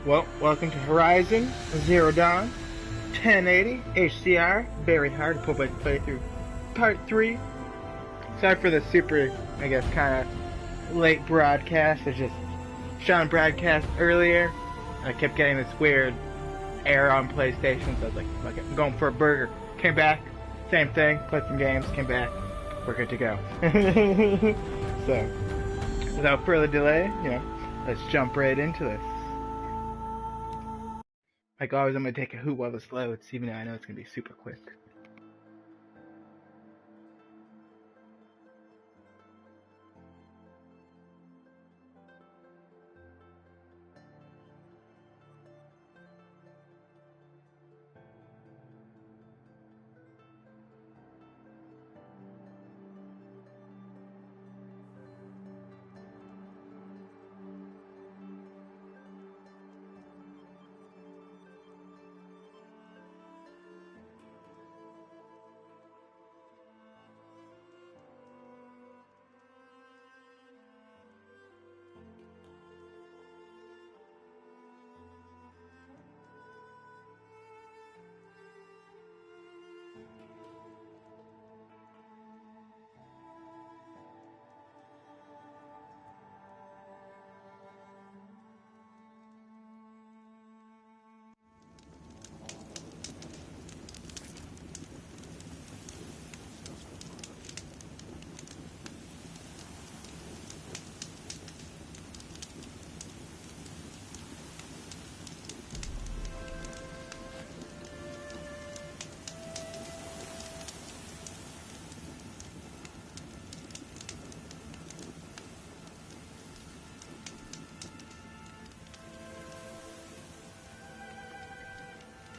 Well, welcome to Horizon Zero Dawn 1080 HDR very hard PoboBaked playthrough part 3. Sorry for the super, I guess, kind of late broadcast. I just Sean broadcast earlier. I kept getting this weird error on PlayStation, so I was like, fuck it, I'm going for a burger. Came back, same thing, played some games, came back, we're good to go. So, without further delay, let's jump right into this. Like always, I'm going to take a hoot while this loads, even though I know it's going to be super quick.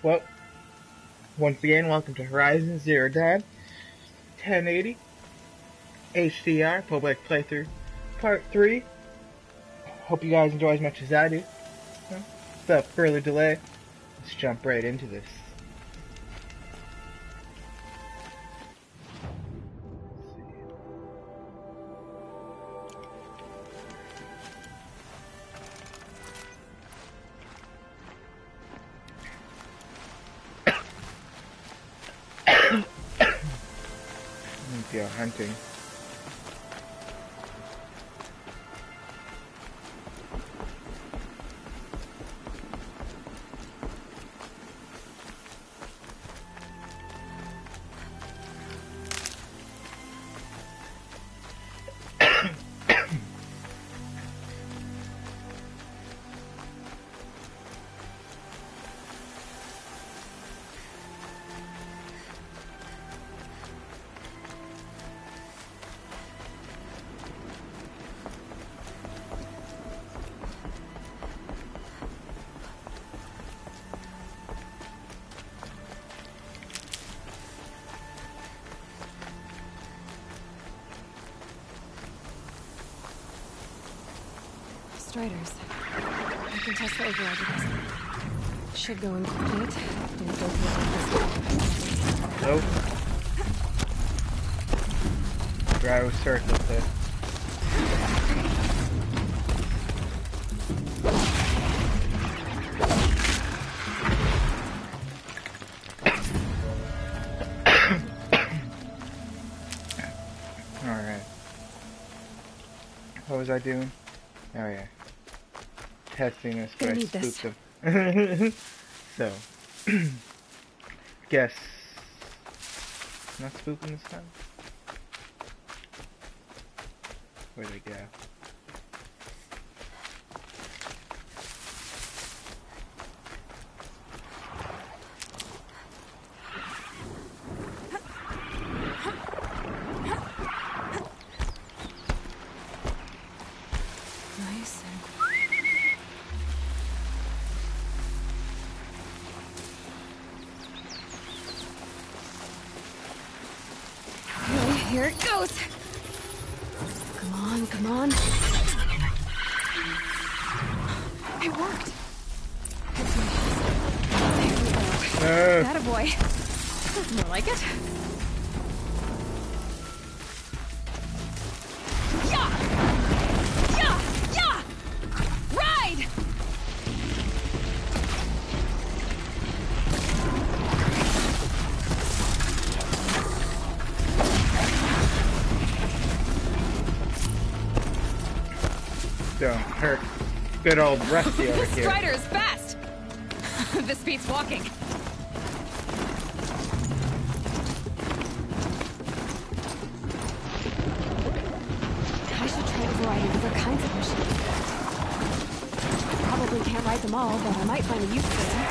Well, once again, welcome to Horizon Zero Dawn 1080 HDR PoboBaked playthrough part 3. Hope you guys enjoy as much as I do. Without further delay, let's jump right into this. Go hunting. Striders. I can test the override with this. Should go in quickly. Don't go through it. Nope. Drive circles there. Alright. What was I doing? Oh yeah. Testing this, but I spooked him. So, guess not spooking this time. Where'd they go? Nice and okay, here it goes. Come on, come on. It worked. There we go. Attaboy. More like it. Yeah! Yeah! Yeah! Ride! Don't hurt. Good old Rusty over This here. Strider is fast! This beats walking. I should try overriding other kinds of machines. Probably can't ride them all, but I might find a use for them.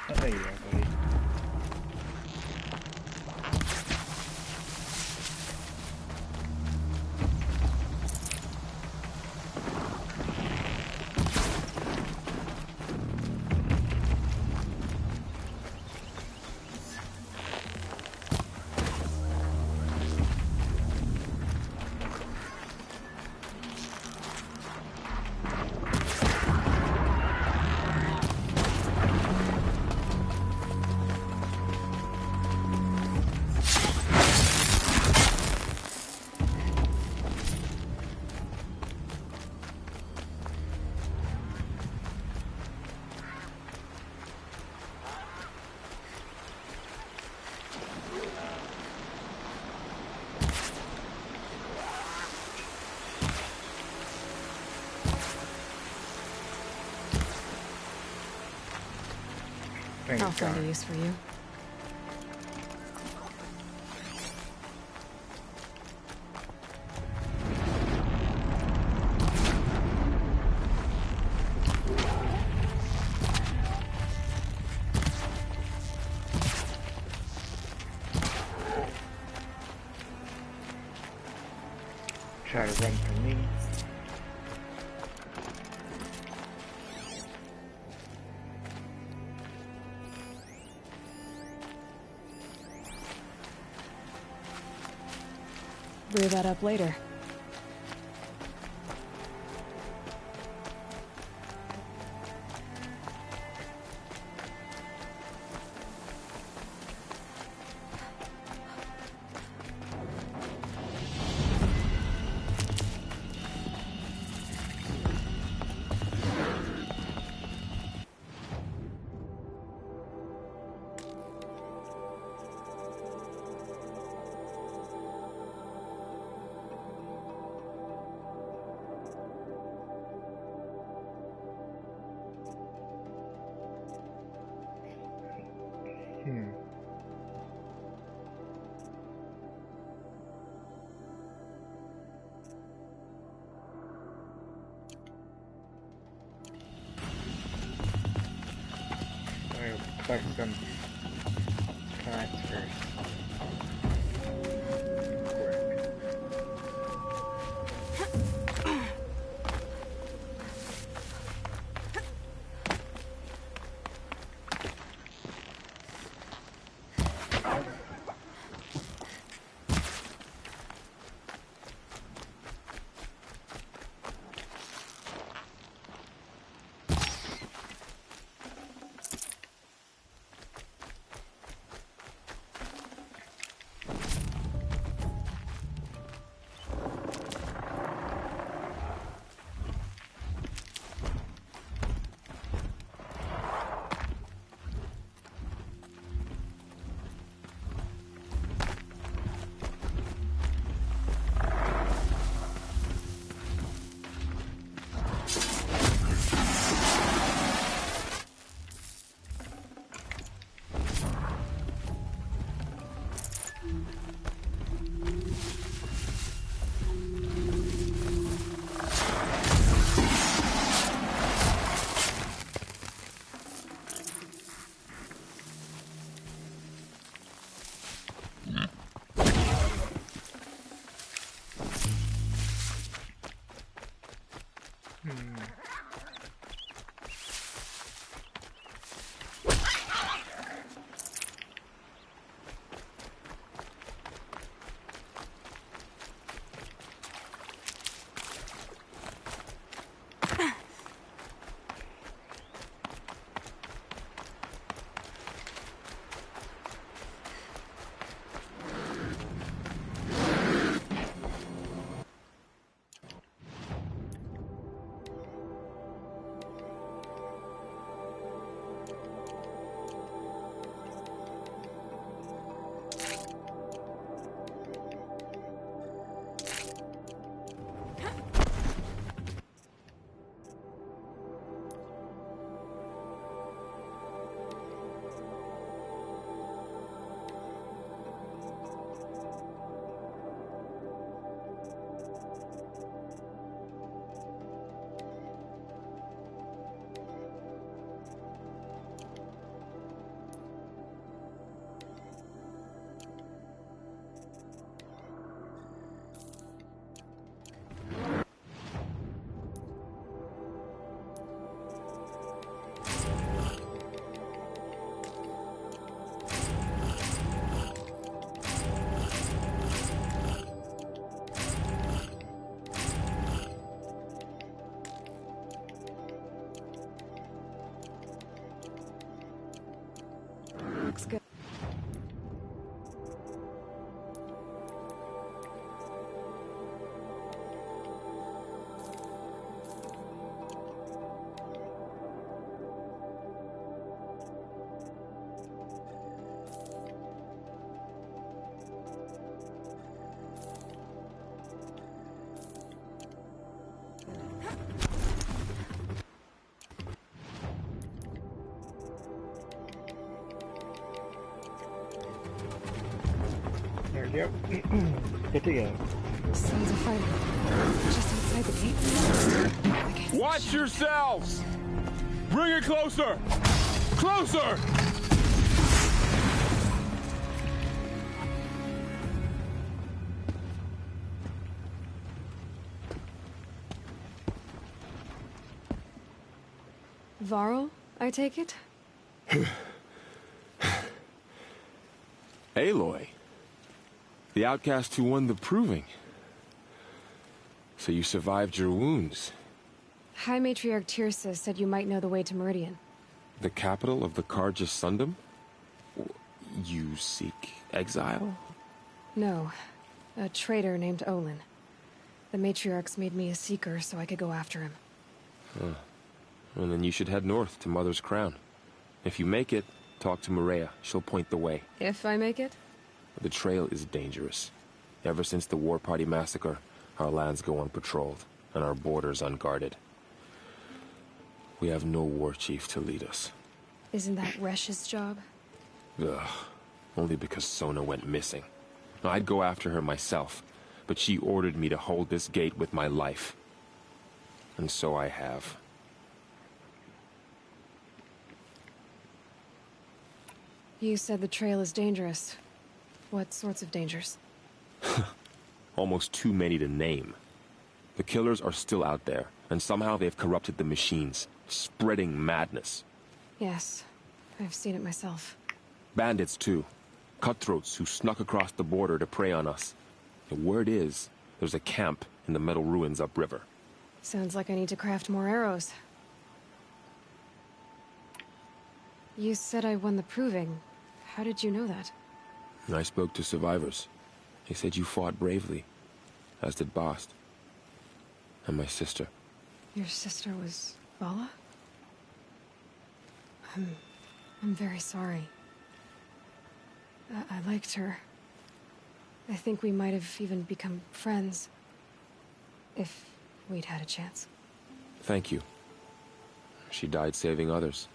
Oh, there you go, buddy. I'll find a use for you. Try to run from me. Rear that up later. collect some plants first. Looks good. There we go. Good to go. Sounds of fighting. Just outside the gate. Okay. Watch yourselves! Bring it closer! Closer! Varl, I take it? Aloy. The outcast who won the proving. So you survived your wounds. High Matriarch Tirsa said you might know the way to Meridian. The capital of the Carja Sundom? You seek exile? No. A traitor named Olin. The Matriarchs made me a seeker so I could go after him. Huh. Well, then you should head north to Mother's Crown. If you make it, talk to Maria. She'll point the way. If I make it? The trail is dangerous. Ever since the War Party massacre, our lands go unpatrolled, and our borders unguarded. We have no war chief to lead us. Isn't that Resh's job? Ugh. Only because Sona went missing. I'd go after her myself, but she ordered me to hold this gate with my life. And so I have. You said the trail is dangerous. What sorts of dangers? Almost too many to name. The killers are still out there, and somehow they've corrupted the machines, spreading madness. Yes, I've seen it myself. Bandits, too. Cutthroats who snuck across the border to prey on us. The word is, there's a camp in the metal ruins upriver. Sounds like I need to craft more arrows. You said I won the proving. How did you know that? I spoke to survivors. They said you fought bravely, as did Bast. And my sister. Your sister was Vala? I'm very sorry. I liked her. I think we might have even become friends. If we'd had a chance. Thank you. She died saving others.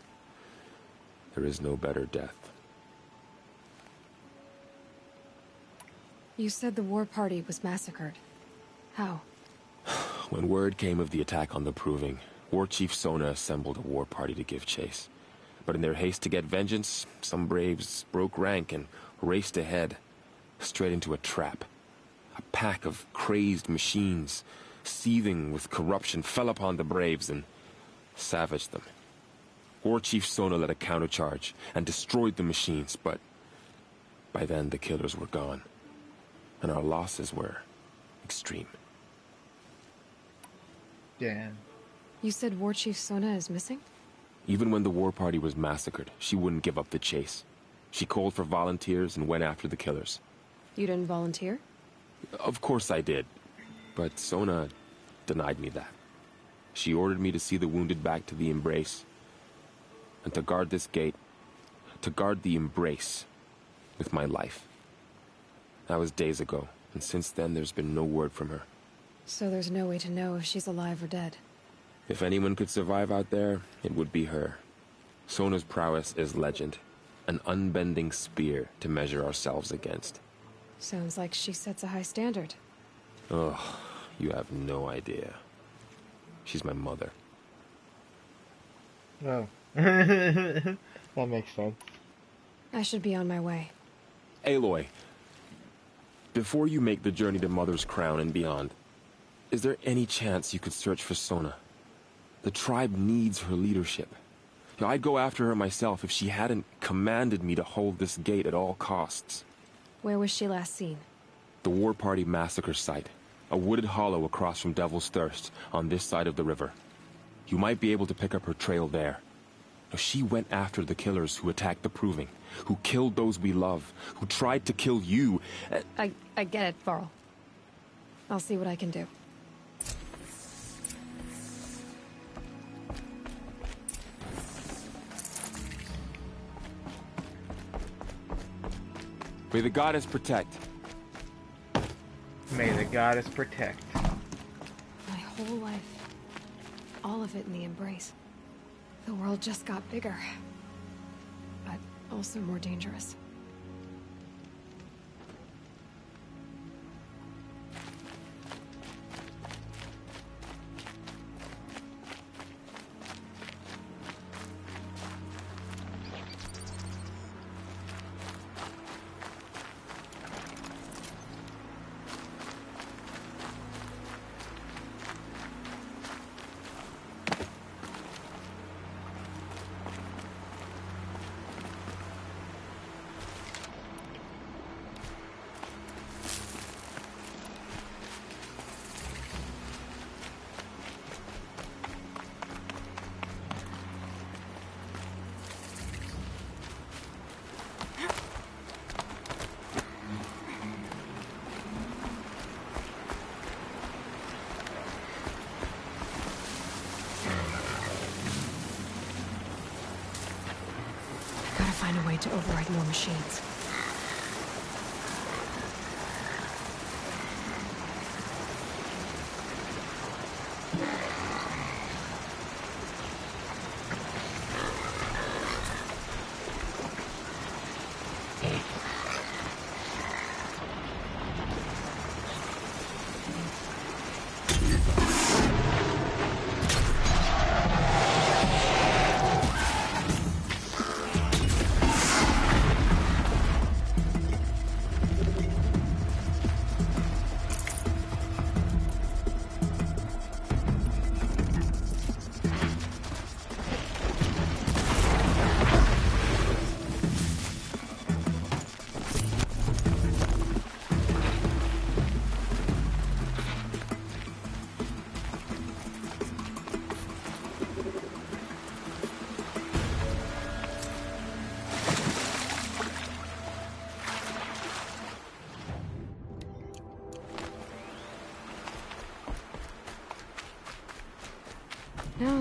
There is no better death. You said the war party was massacred. How? When word came of the attack on the Proving, War Chief Sona assembled a war party to give chase. But in their haste to get vengeance, some braves broke rank and raced ahead, straight into a trap. A pack of crazed machines, seething with corruption, fell upon the braves and savaged them. War Chief Sona led a countercharge and destroyed the machines, but by then the killers were gone, and our losses were extreme. Damn. You said War Chief Sona is missing? Even when the war party was massacred, she wouldn't give up the chase. She called for volunteers and went after the killers. You didn't volunteer? Of course I did, but Sona denied me that. She ordered me to see the wounded back to the Embrace, and to guard this gate, to guard the Embrace with my life. That was days ago, and since then there's been no word from her. So there's no way to know if she's alive or dead. If anyone could survive out there, it would be her. Sona's prowess is legend, an unbending spear to measure ourselves against. Sounds like she sets a high standard. Ugh, you have no idea. She's my mother. Oh. That makes sense. I should be on my way. Aloy, before you make the journey to Mother's Crown and beyond, is there any chance you could search for Sona? The tribe needs her leadership. I'd go after her myself if she hadn't commanded me to hold this gate at all costs. Where was she last seen? The War Party massacre site. A wooded hollow across from Devil's Thirst, on this side of the river. You might be able to pick up her trail there. She went after the killers who attacked the Proving, who killed those we love, who tried to kill you. I get it, Varl. I'll see what I can do. May the goddess protect. May the goddess protect. My whole life. All of it in the Embrace. The world just got bigger. But also more dangerous. Find a way to override more machines.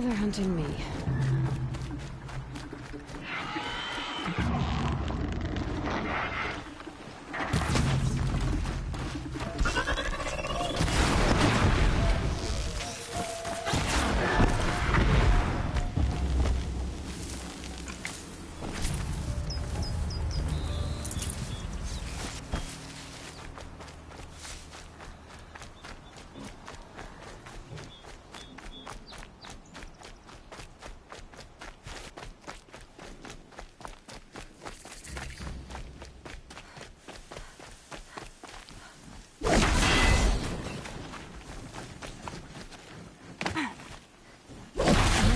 they're hunting me.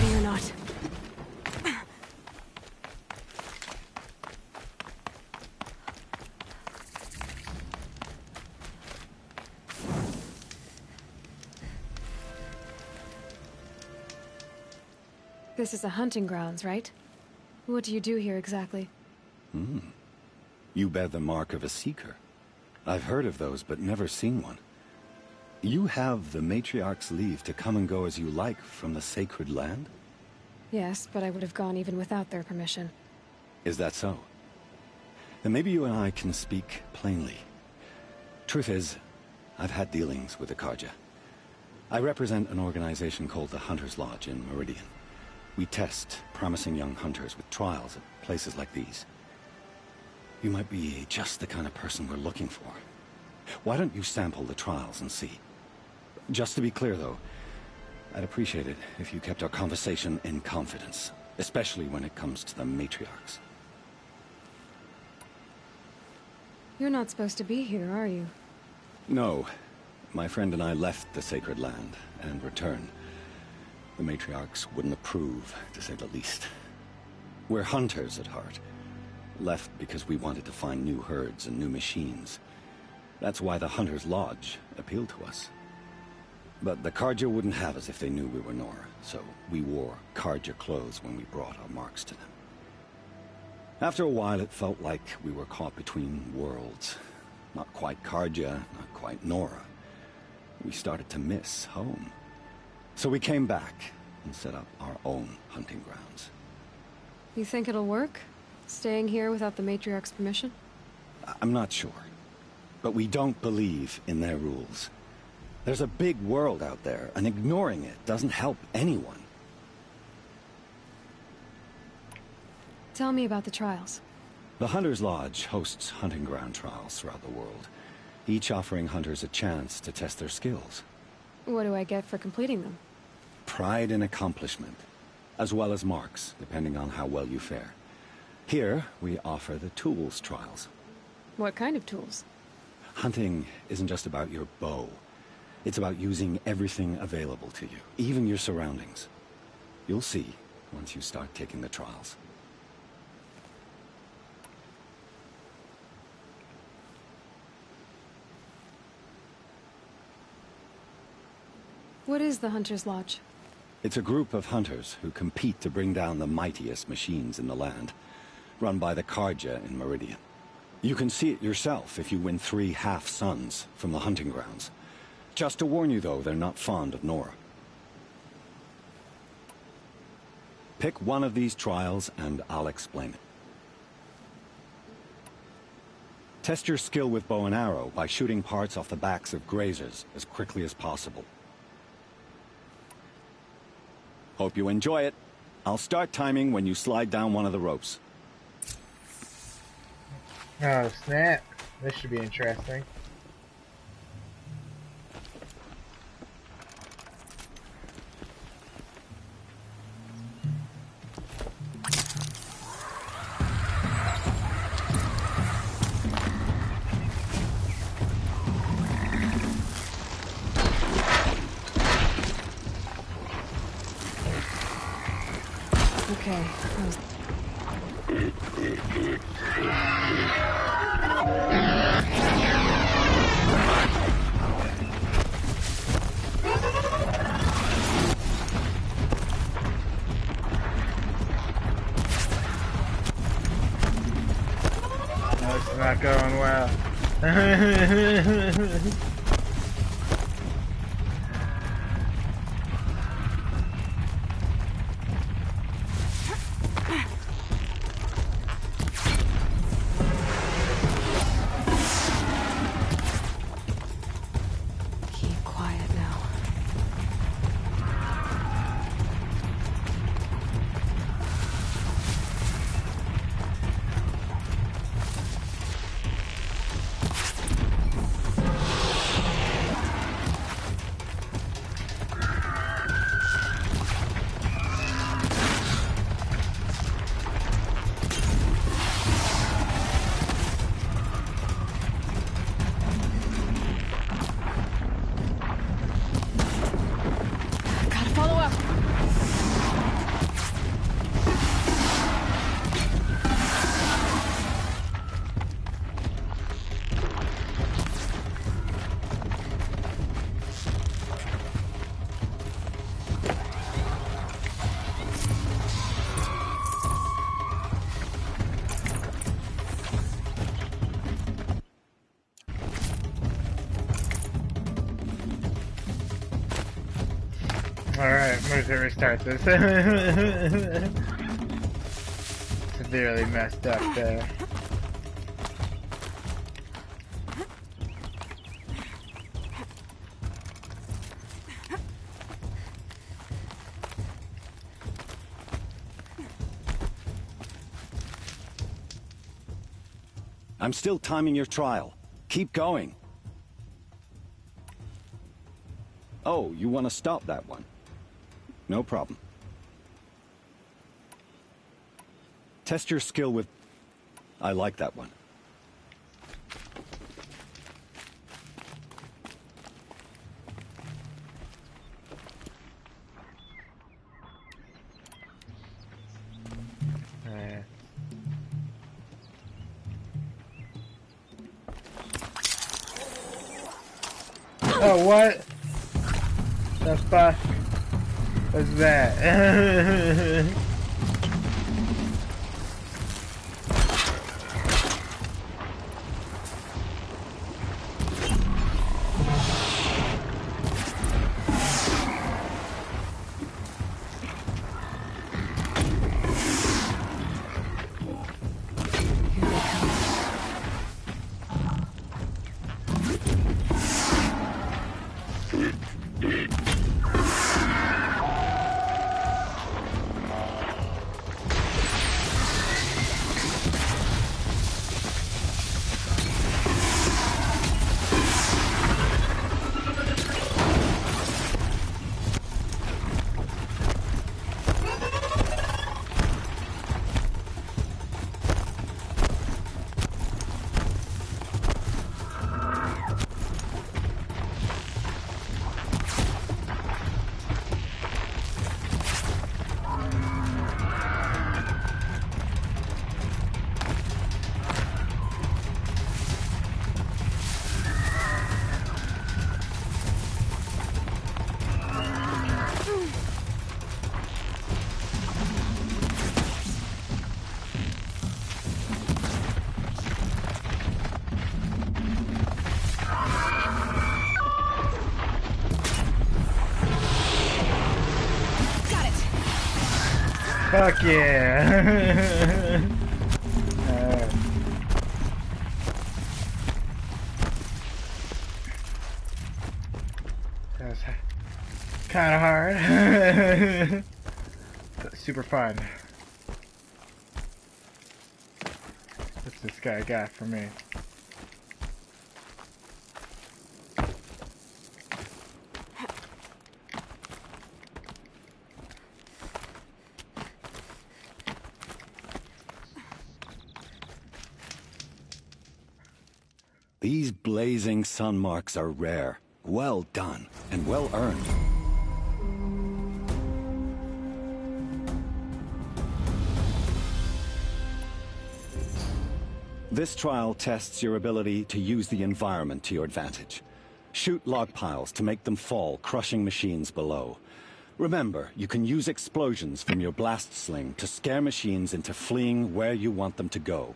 Ready or not. This is a hunting grounds, right? What do you do here exactly? You bear the mark of a seeker. I've heard of those, but never seen one. You have the Matriarch's leave to come and go as you like from the sacred land? Yes, but I would have gone even without their permission. Is that so? Then maybe you and I can speak plainly. Truth is, I've had dealings with the Carja. I represent an organization called the Hunter's Lodge in Meridian. We test promising young hunters with trials at places like these. You might be just the kind of person we're looking for. Why don't you sample the trials and see? Just to be clear, though, I'd appreciate it if you kept our conversation in confidence, especially when it comes to the matriarchs. You're not supposed to be here, are you? No. My friend and I left the sacred land and returned. The matriarchs wouldn't approve, to say the least. We're hunters at heart. Left because we wanted to find new herds and new machines. That's why the Hunter's Lodge appealed to us. But the Carja wouldn't have us if they knew we were Nora, so we wore Carja clothes when we brought our marks to them. After a while, it felt like we were caught between worlds. Not quite Carja, not quite Nora. We started to miss home. So we came back and set up our own hunting grounds. You think it'll work? Staying here without the Matriarch's permission? I'm not sure. But we don't believe in their rules. There's a big world out there, and ignoring it doesn't help anyone. Tell me about the trials. The Hunter's Lodge hosts hunting ground trials throughout the world, each offering hunters a chance to test their skills. What do I get for completing them? Pride in accomplishment, as well as marks, depending on how well you fare. Here, we offer the tools trials. What kind of tools? Hunting isn't just about your bow. It's about using everything available to you, even your surroundings. You'll see once you start taking the trials. What is the Hunter's Lodge? It's a group of hunters who compete to bring down the mightiest machines in the land, run by the Carja in Meridian. You can see it yourself if you win 3 half-suns from the hunting grounds. Just to warn you, though, they're not fond of Nora. Pick one of these trials, and I'll explain it. Test your skill with bow and arrow by shooting parts off the backs of grazers as quickly as possible. Hope you enjoy it. I'll start timing when you slide down one of the ropes. Oh, snap. This should be interesting. Okay. No, it's not going well. Alright, I'm gonna restart this. Severely messed up there. I'm still timing your trial. Keep going. Oh, you want to stop that one? No problem. Test your skill with... I like that one. Oh, what? The fuck was that? Fuck yeah! That was kind of hard, but super fun. What's this guy got for me? These blazing sun marks are rare. Well done, and well earned. This trial tests your ability to use the environment to your advantage. Shoot log piles to make them fall, crushing machines below. Remember, you can use explosions from your blast sling to scare machines into fleeing where you want them to go.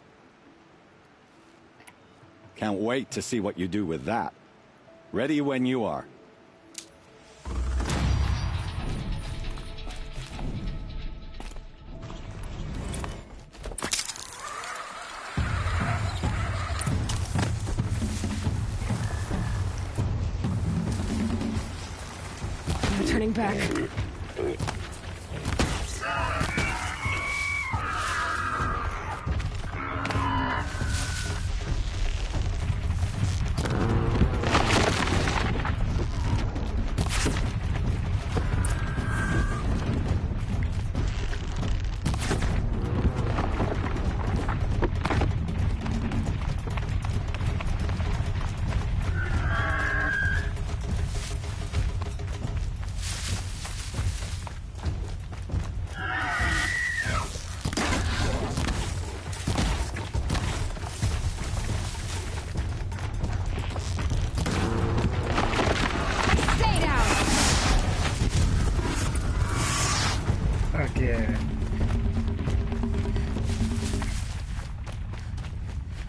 Can't wait to see what you do with that. Ready when you are. No turning back.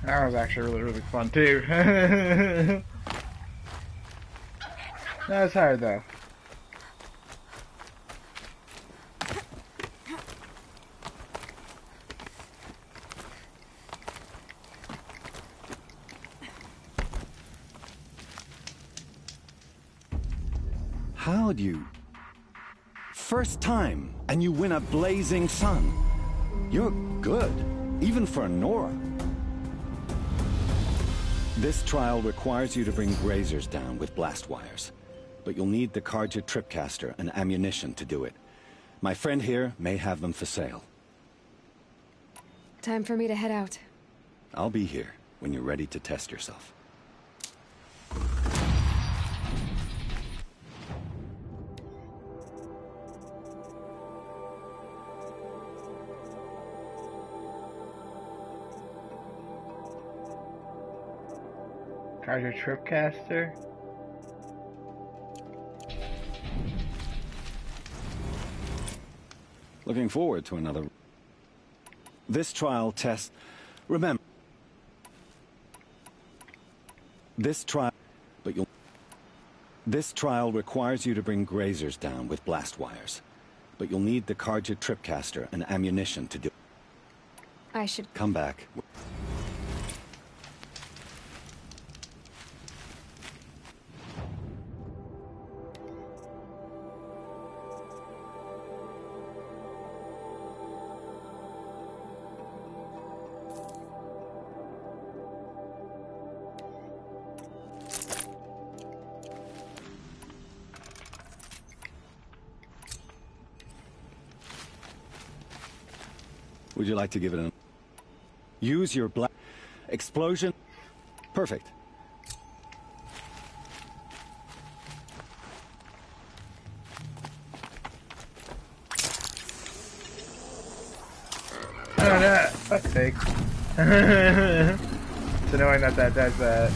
That was actually really fun too. That was hard though. allowed you. First time, and you win a blazing sun. You're good, even for Nora. This trial requires you to bring grazers down with blast wires. But you'll need the Carja tripcaster and ammunition to do it. My friend here may have them for sale. Time for me to head out. I'll be here when you're ready to test yourself. Carja tripcaster. Looking forward to another. This trial test. Remember. This trial requires you to bring grazers down with blast wires. But you'll need the Carja tripcaster and ammunition to do. I should Come back. Would you like to give it an... Use your black... Explosion? Perfect. I don't know. Fuck's sake. It's annoying that that does that.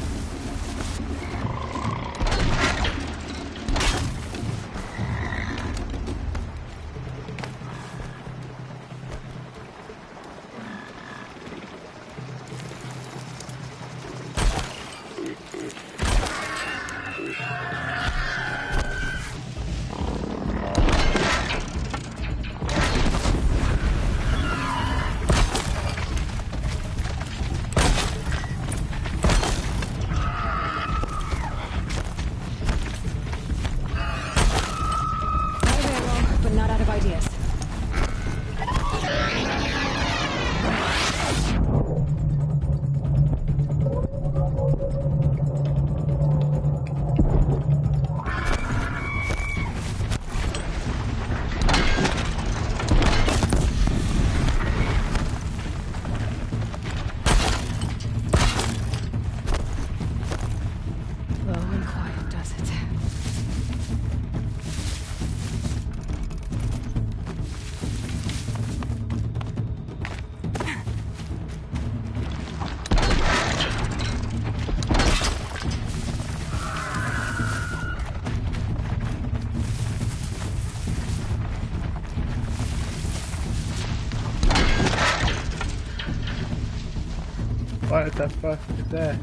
What the fuck is that?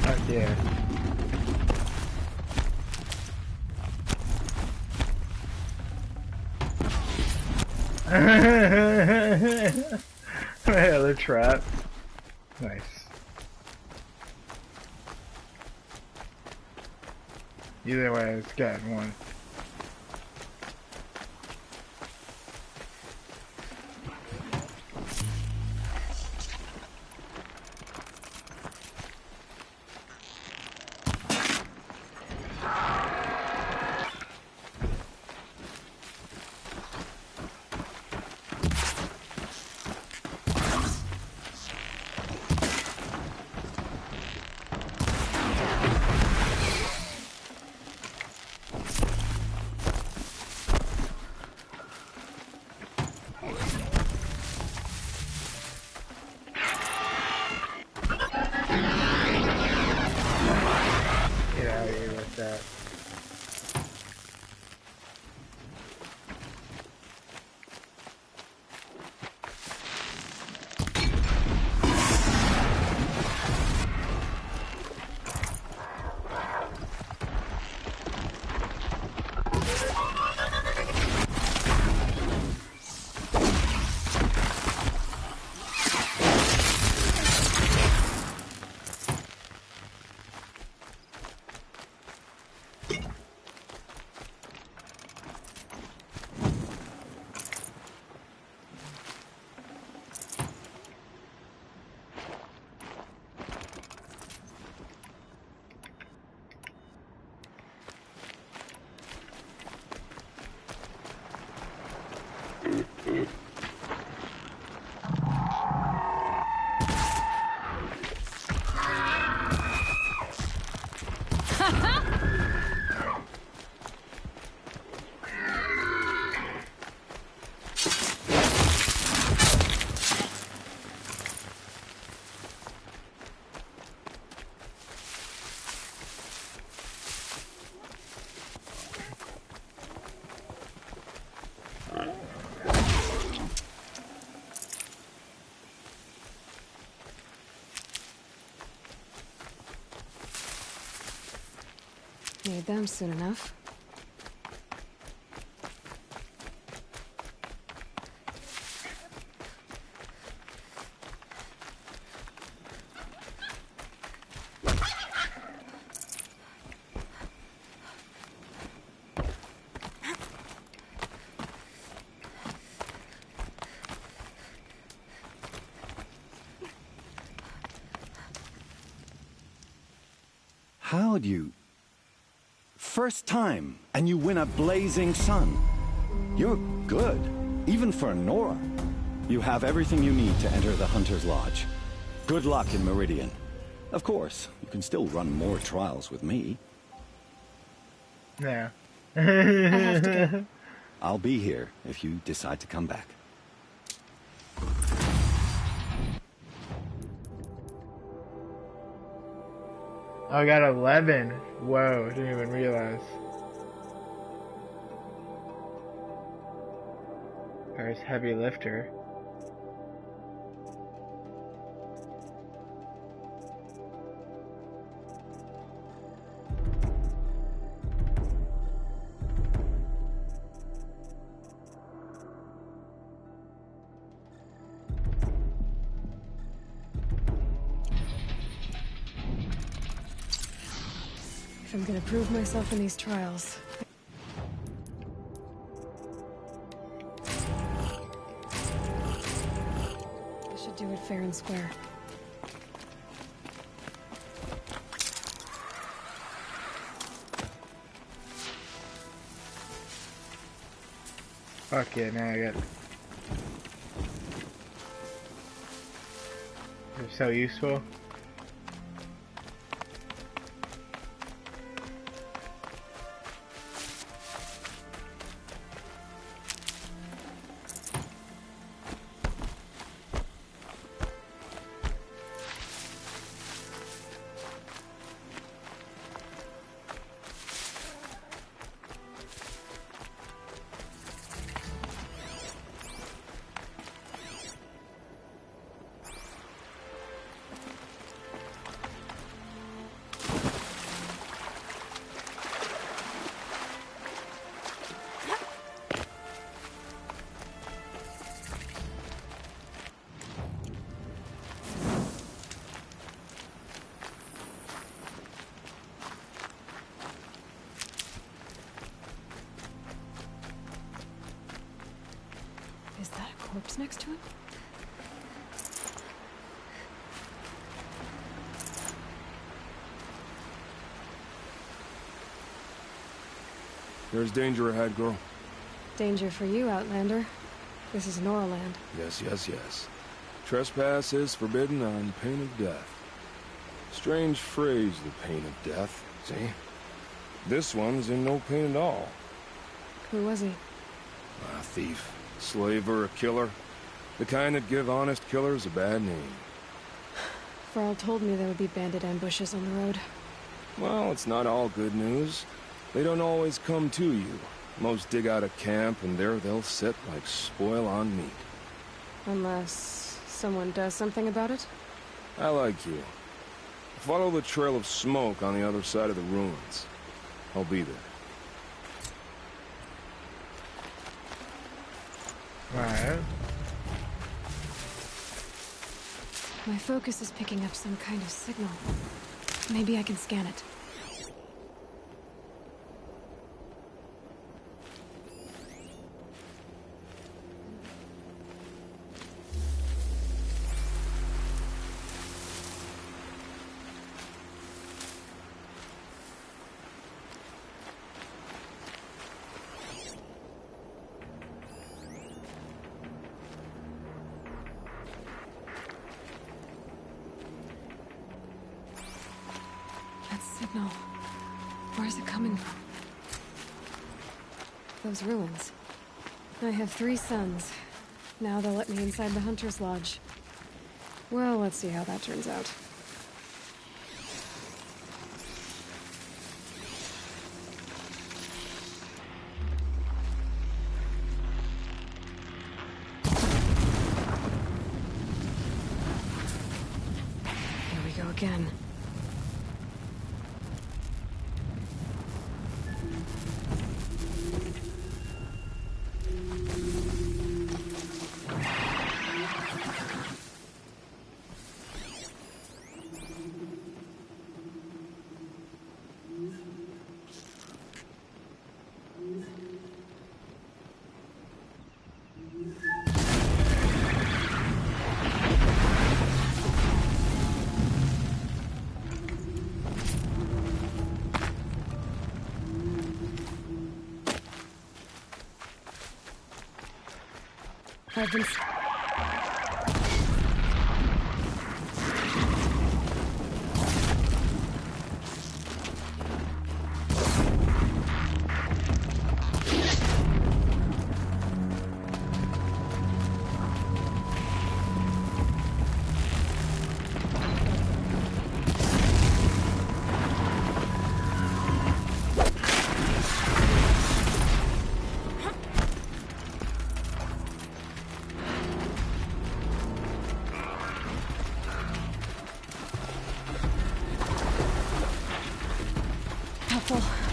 Oh dear. Another trap. Nice. Either way, it's getting one. Need them soon enough. How'd you... First time, and you win a blazing sun. You're good, even for Nora. You have everything you need to enter the Hunter's Lodge. Good luck in Meridian. Of course, you can still run more trials with me. Yeah. I have to go. I'll be here if you decide to come back. Oh, I got 11. Whoa, didn't even realize. There's heavy lifter. If I'm gonna prove myself in these trials. I should do it fair and square. Fuck yeah, now I got... They're so useful. Is that a corpse next to him? There's danger ahead, girl. Danger for you, Outlander. This is Noraland. Yes, yes, yes. Trespass is forbidden on pain of death. Strange phrase, the pain of death, see? This one's in no pain at all. Who was he? A thief, slaver, a killer. The kind that give honest killers a bad name. Varl told me there would be bandit ambushes on the road. Well, it's not all good news. They don't always come to you. Most dig out a camp, and there they'll sit like spoil on meat. Unless someone does something about it? I like you. Follow the trail of smoke on the other side of the ruins. I'll be there. Alright. My focus is picking up some kind of signal. Maybe I can scan it. Signal. Where's it coming from? Those ruins. I have 3 sons. Now they'll let me inside the Hunter's Lodge. Well, let's see how that turns out. Here we go again. been... helpful.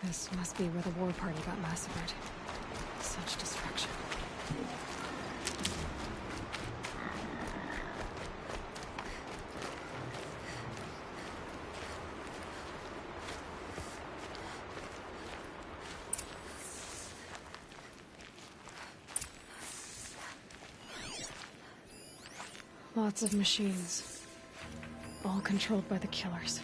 This must be where the war party got massacred. Such destruction. Lots of machines. All controlled by the killers.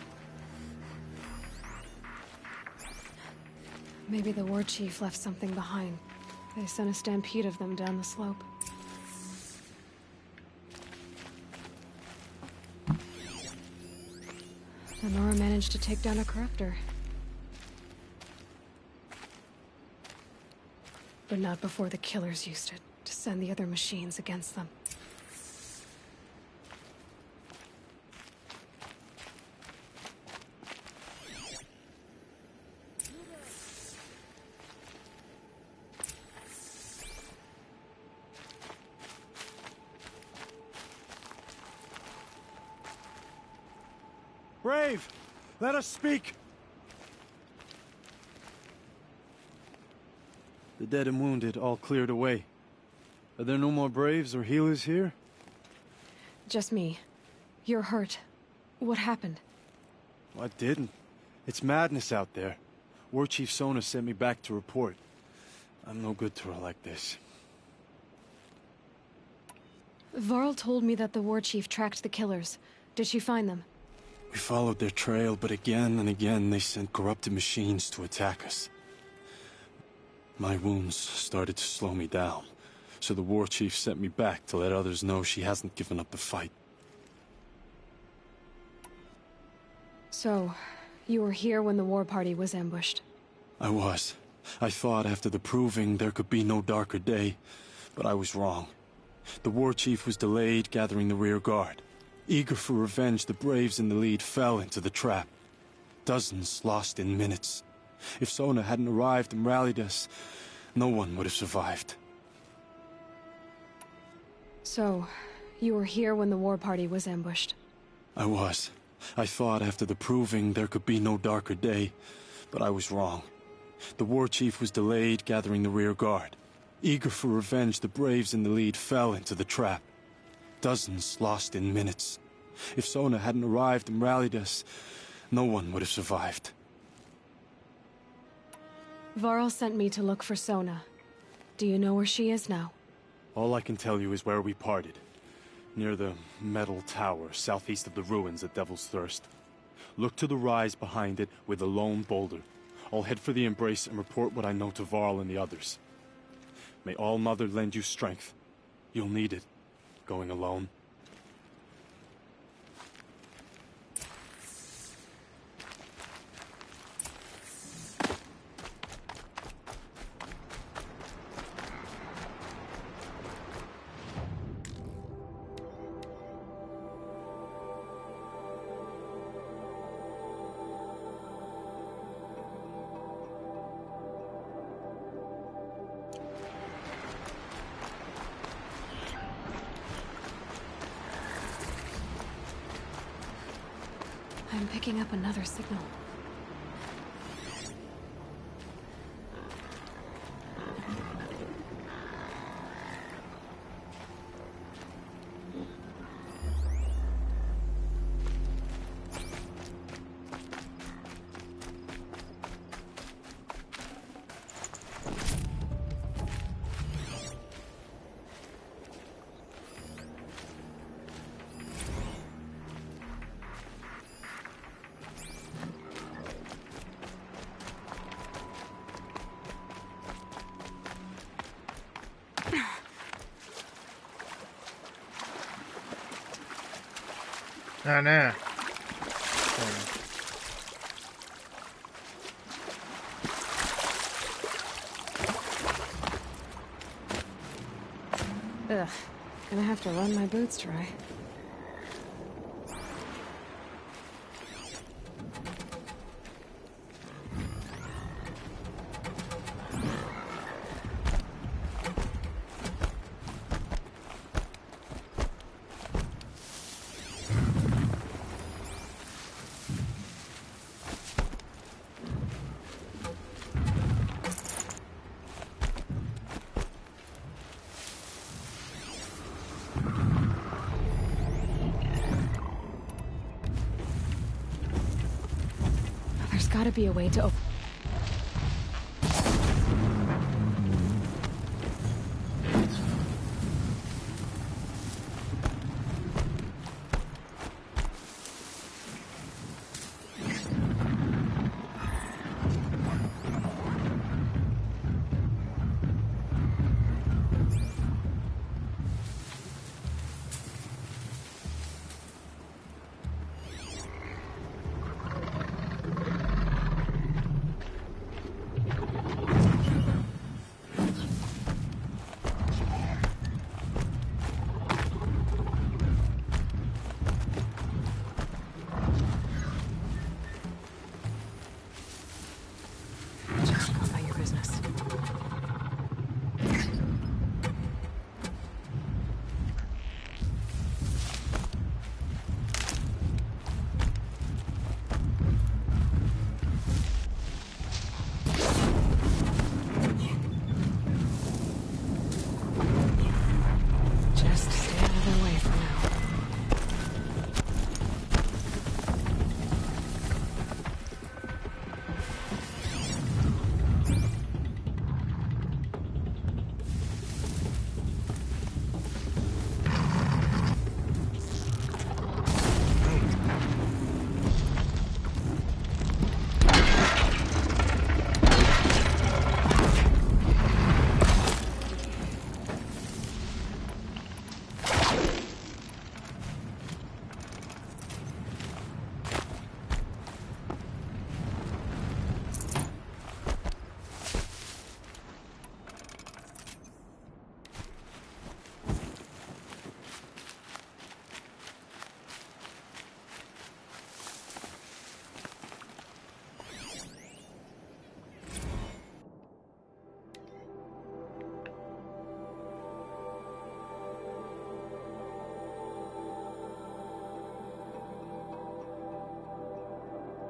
Maybe the war chief left something behind. They sent a stampede of them down the slope. Nora managed to take down a corruptor. But not before the killers used it to send the other machines against them. Brave! Let us speak! The dead and wounded all cleared away. Are there no more Braves or healers here? Just me. You're hurt. What happened? Well, I didn't. It's madness out there. War Chief Sona sent me back to report. I'm no good to her like this. Varl told me that the war chief tracked the killers. Did she find them? We followed their trail, but again and again they sent corrupted machines to attack us. My wounds started to slow me down, so the war chief sent me back to let others know she hasn't given up the fight. So, you were here when the war party was ambushed? I was. I thought after the proving there could be no darker day, but I was wrong. The war chief was delayed gathering the rear guard. Eager for revenge, the braves in the lead fell into the trap. Dozens lost in minutes. If Sona hadn't arrived and rallied us, no one would have survived. So, you were here when the war party was ambushed? I was. I thought after the proving there could be no darker day, but I was wrong. The war chief was delayed gathering the rear guard. Eager for revenge, the braves in the lead fell into the trap. Dozens lost in minutes. If Sona hadn't arrived and rallied us, no one would have survived. Varl sent me to look for Sona. Do you know where she is now? All I can tell you is where we parted. Near the metal tower, southeast of the ruins at Devil's Thirst. Look to the rise behind it with a lone boulder. I'll head for the embrace and report what I know to Varl and the others. May All Mother lend you strength. You'll need it, going alone. I'm picking up another signal. Oh no. Ugh. Gonna have to run my boots dry. There's gotta be a way to open.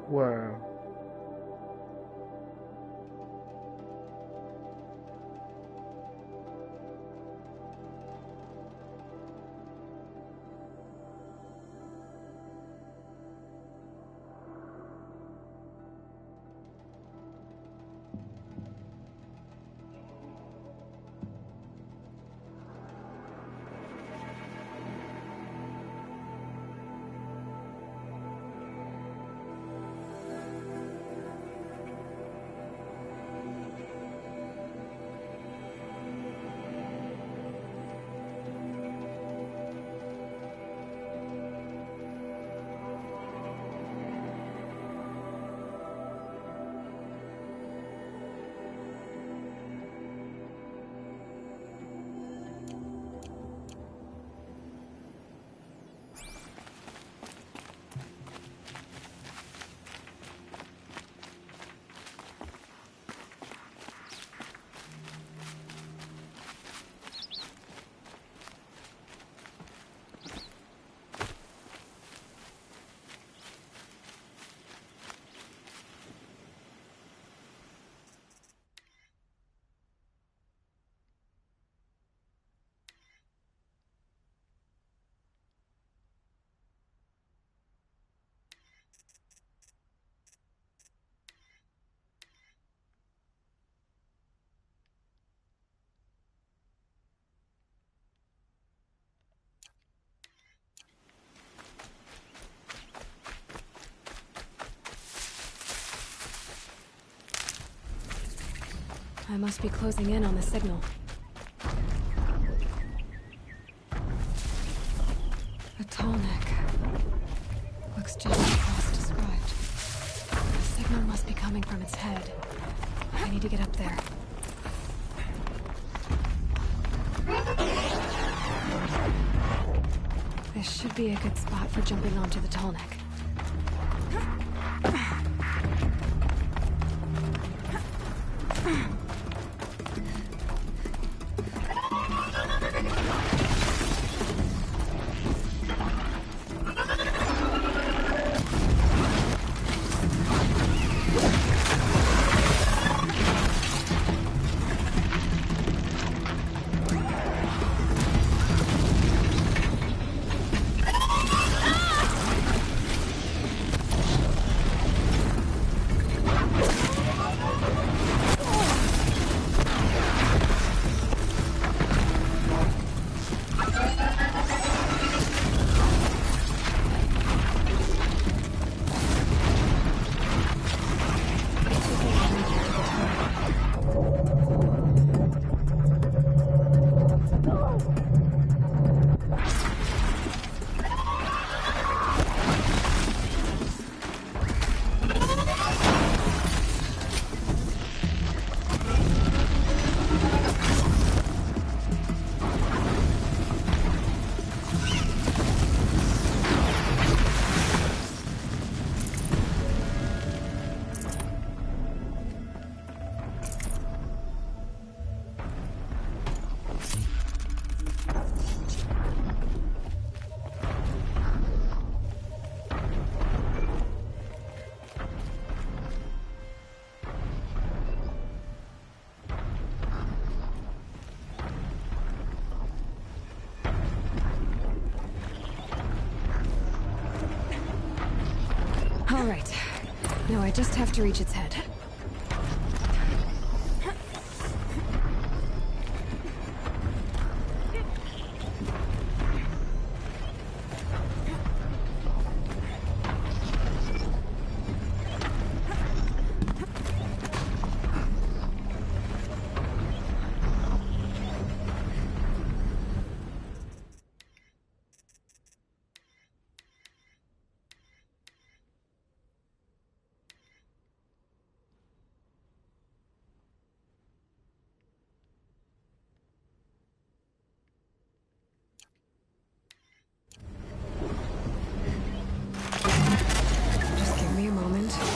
Whoa. I must be closing in on the signal. A tall neck. Looks just like Ross described. The signal must be coming from its head. I need to get up there. This should be a good spot for jumping onto the tall neck. All right. Now I just have to reach its head.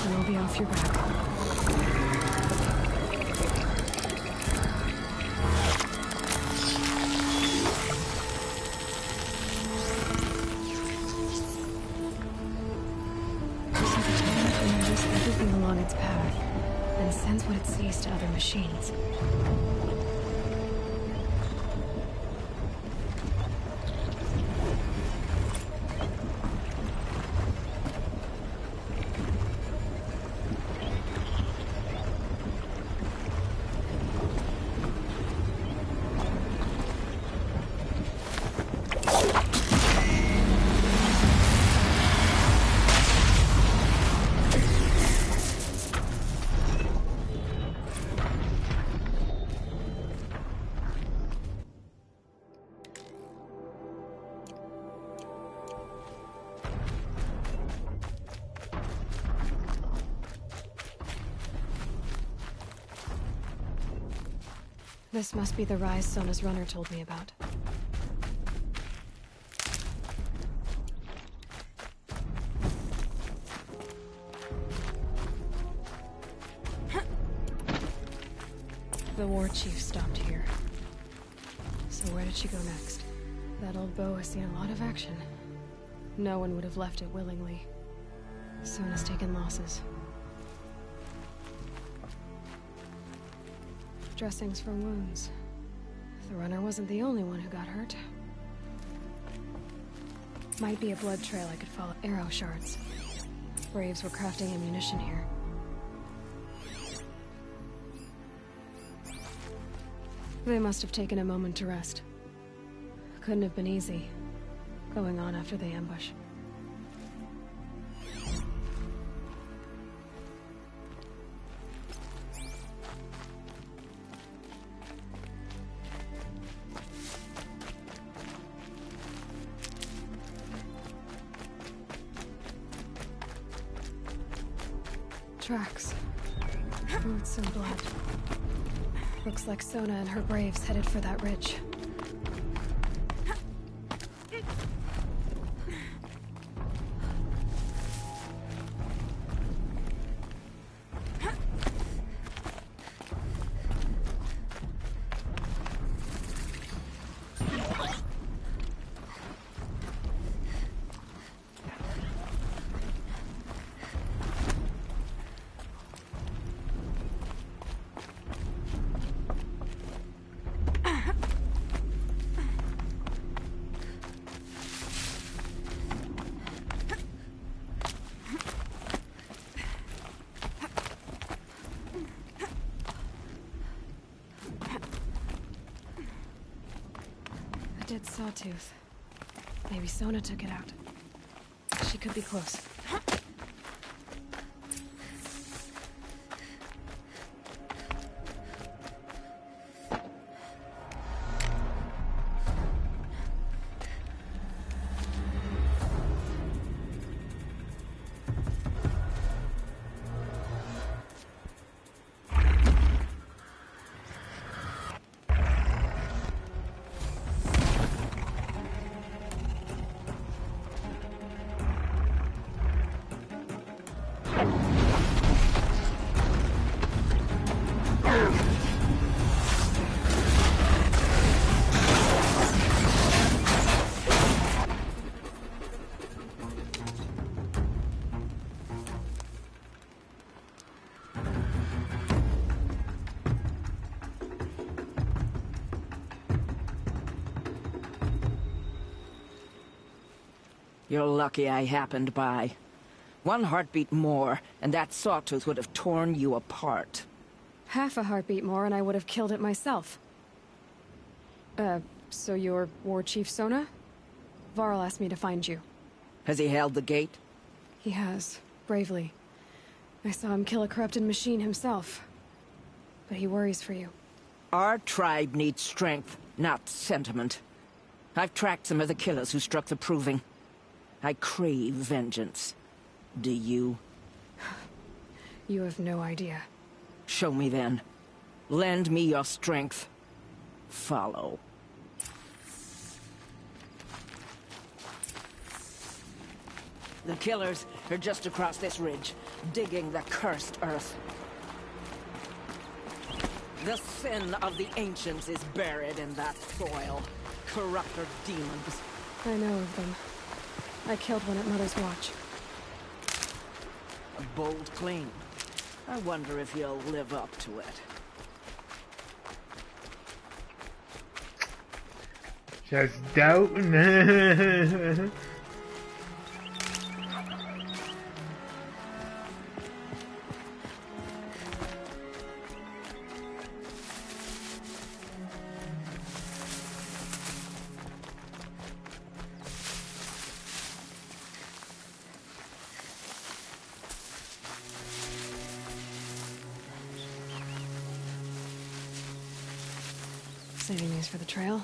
And I'll be off your back. Just have a time creeping along its path, and sends what it sees to other machines. This must be the rise Sona's runner told me about. The war chief stopped here. So where did she go next? That old bow has seen a lot of action. No one would have left it willingly. Sona's taken losses. Dressings for wounds. The runner wasn't the only one who got hurt. Might be a blood trail I could follow. Arrow shards. Braves were crafting ammunition here. They must have taken a moment to rest. Couldn't have been easy, going on after the ambush. Tracks. Boots and blood. Looks like Sona and her braves headed for that ridge. Dead sawtooth. Maybe Sona took it out. She could be close. You're lucky I happened by. One heartbeat more, and that sawtooth would have torn you apart. Half a heartbeat more and I would have killed it myself. So you're War Chief Sona? Varl asked me to find you. Has he held the gate? He has, bravely. I saw him kill a corrupted machine himself. But he worries for you. Our tribe needs strength, not sentiment. I've tracked some of the killers who struck the Proving. I crave vengeance. Do you? You have no idea. Show me then. Lend me your strength. Follow. The killers are just across this ridge, digging the cursed earth. The sin of the ancients is buried in that soil. Corrupter demons. I know of them. I killed one at Mother's Watch. A bold claim. I wonder if he'll live up to it. Just doubting. Saving these for the trail.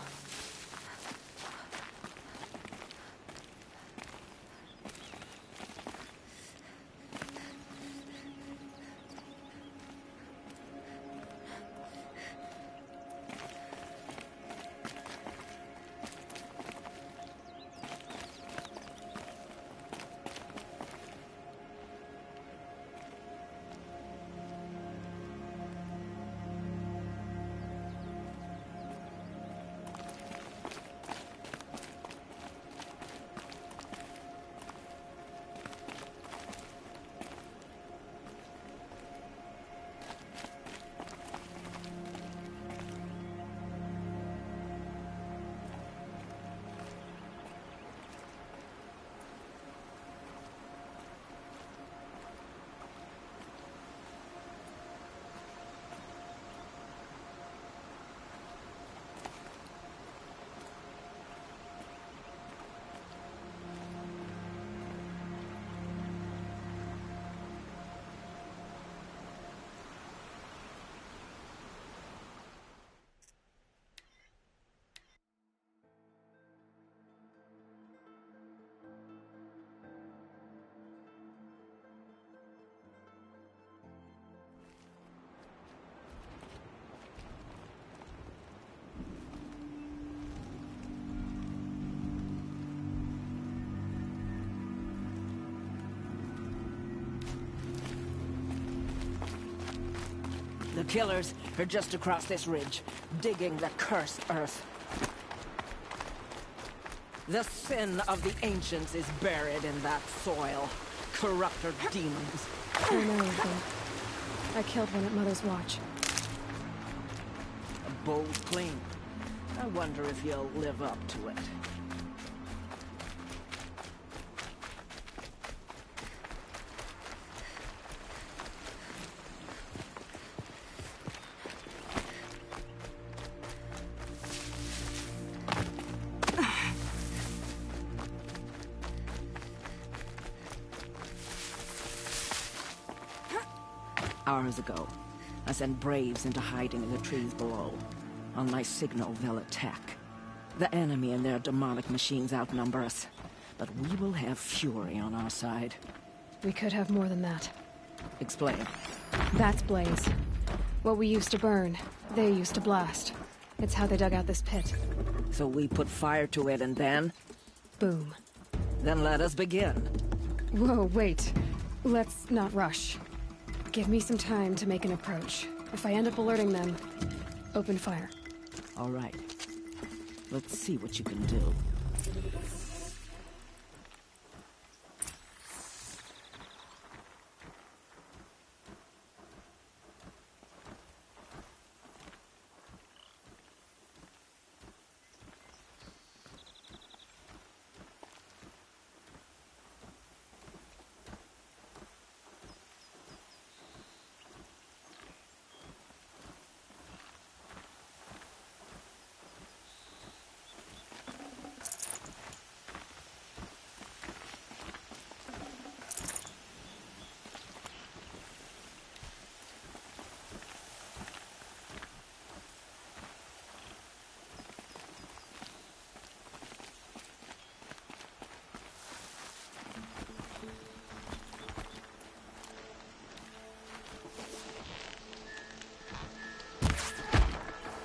The killers are just across this ridge, digging the cursed earth. The sin of the ancients is buried in that soil. Corrupter demons. I know anything. I killed one at Mother's Watch. A bold claim. I wonder if he'll live up to it. Hours ago, I sent Braves into hiding in the trees below. On my signal, they'll attack. The enemy and their demonic machines outnumber us, but we will have fury on our side. We could have more than that. Explain. That's Blaze. What we used to burn, they used to blast. It's how they dug out this pit. So we put fire to it and then? Boom. Then let us begin. Whoa, wait. Let's not rush. Give me some time to make an approach. If I end up alerting them, open fire. All right. Let's see what you can do.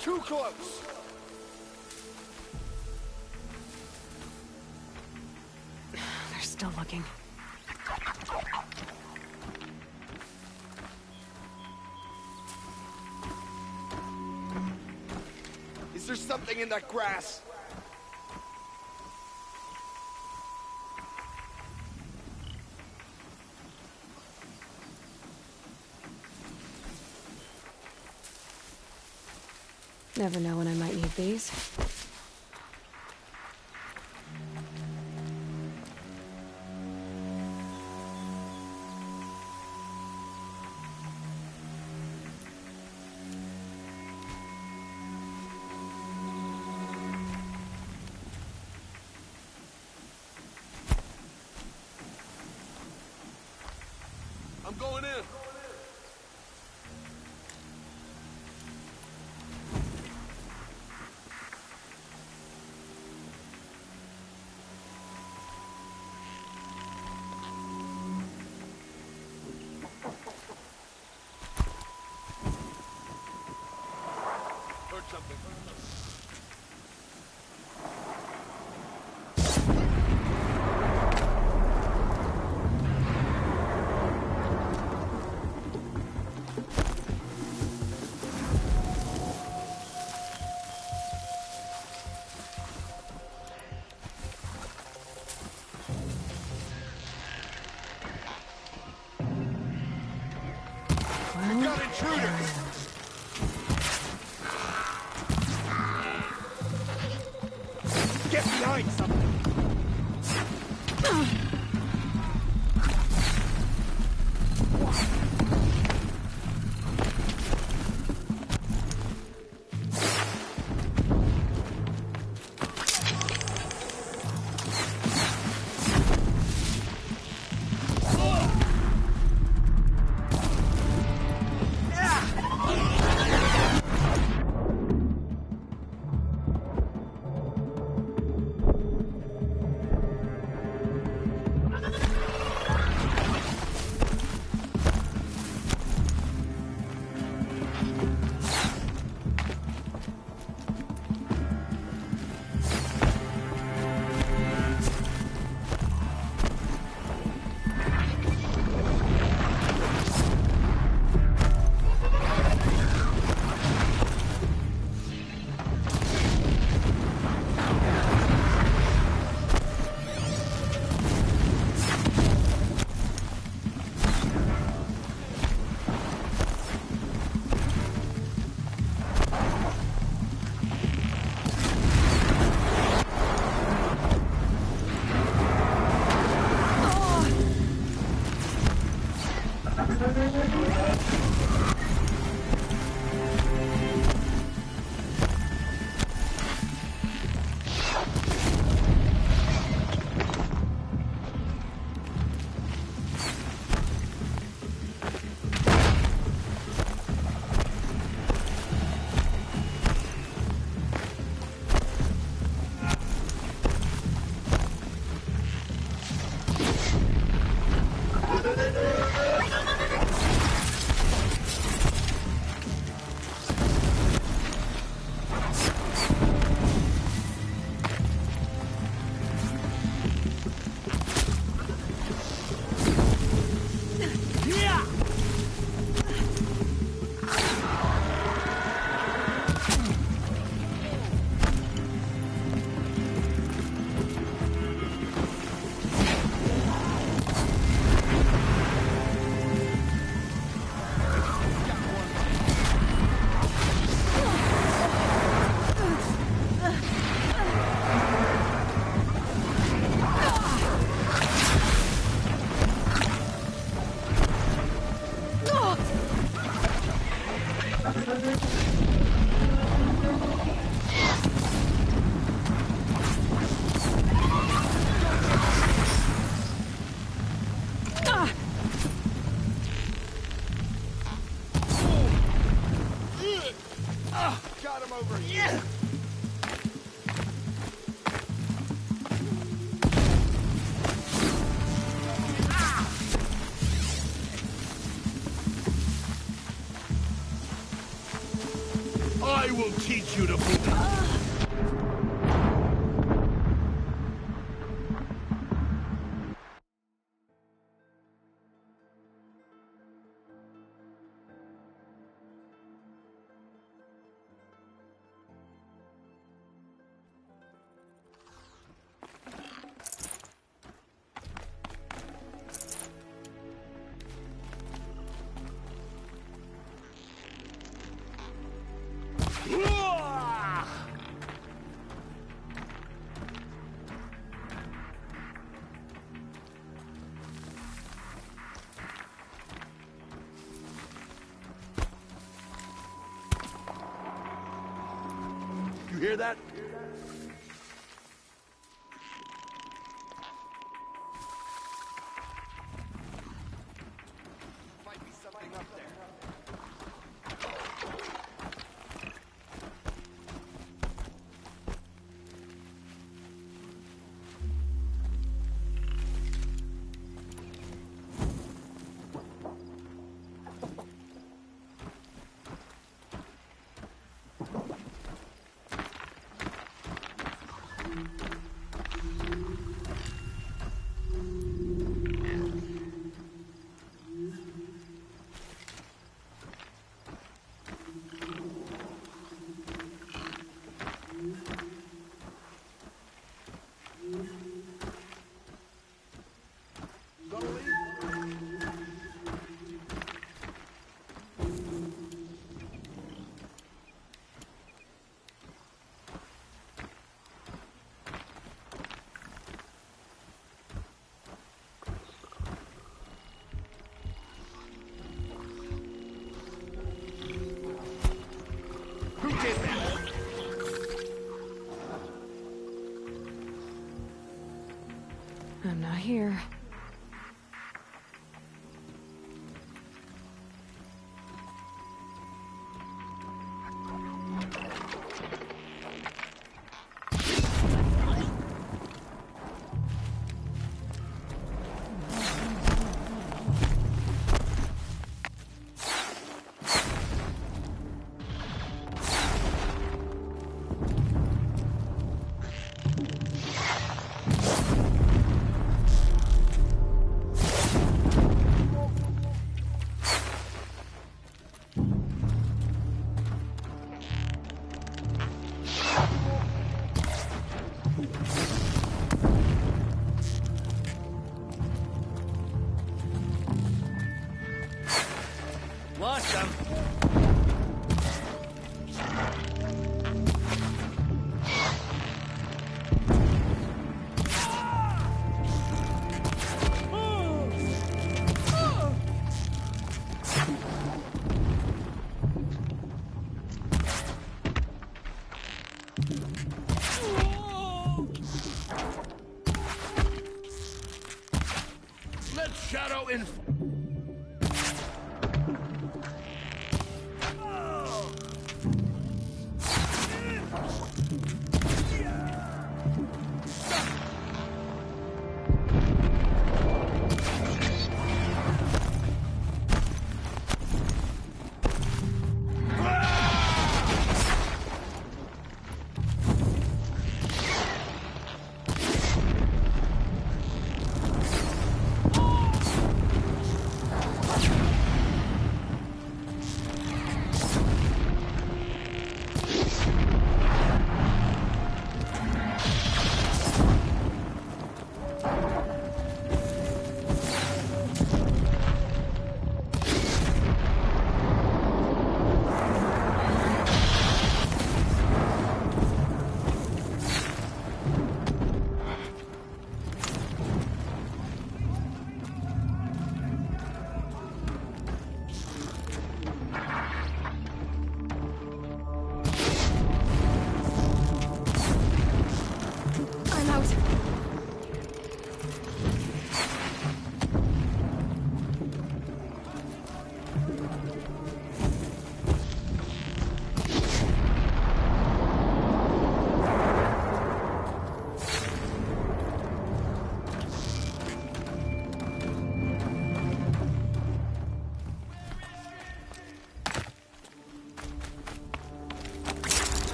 Too close! They're still looking. Is there something in that grass? Never know when I might need these. I'm going in. Heard something. We got intruders! Get behind something! Got him over here. I will teach you to believe. Whoa! You hear that? Might be something up there. Who did that? I'm not here. Lost them. Let's shadow in.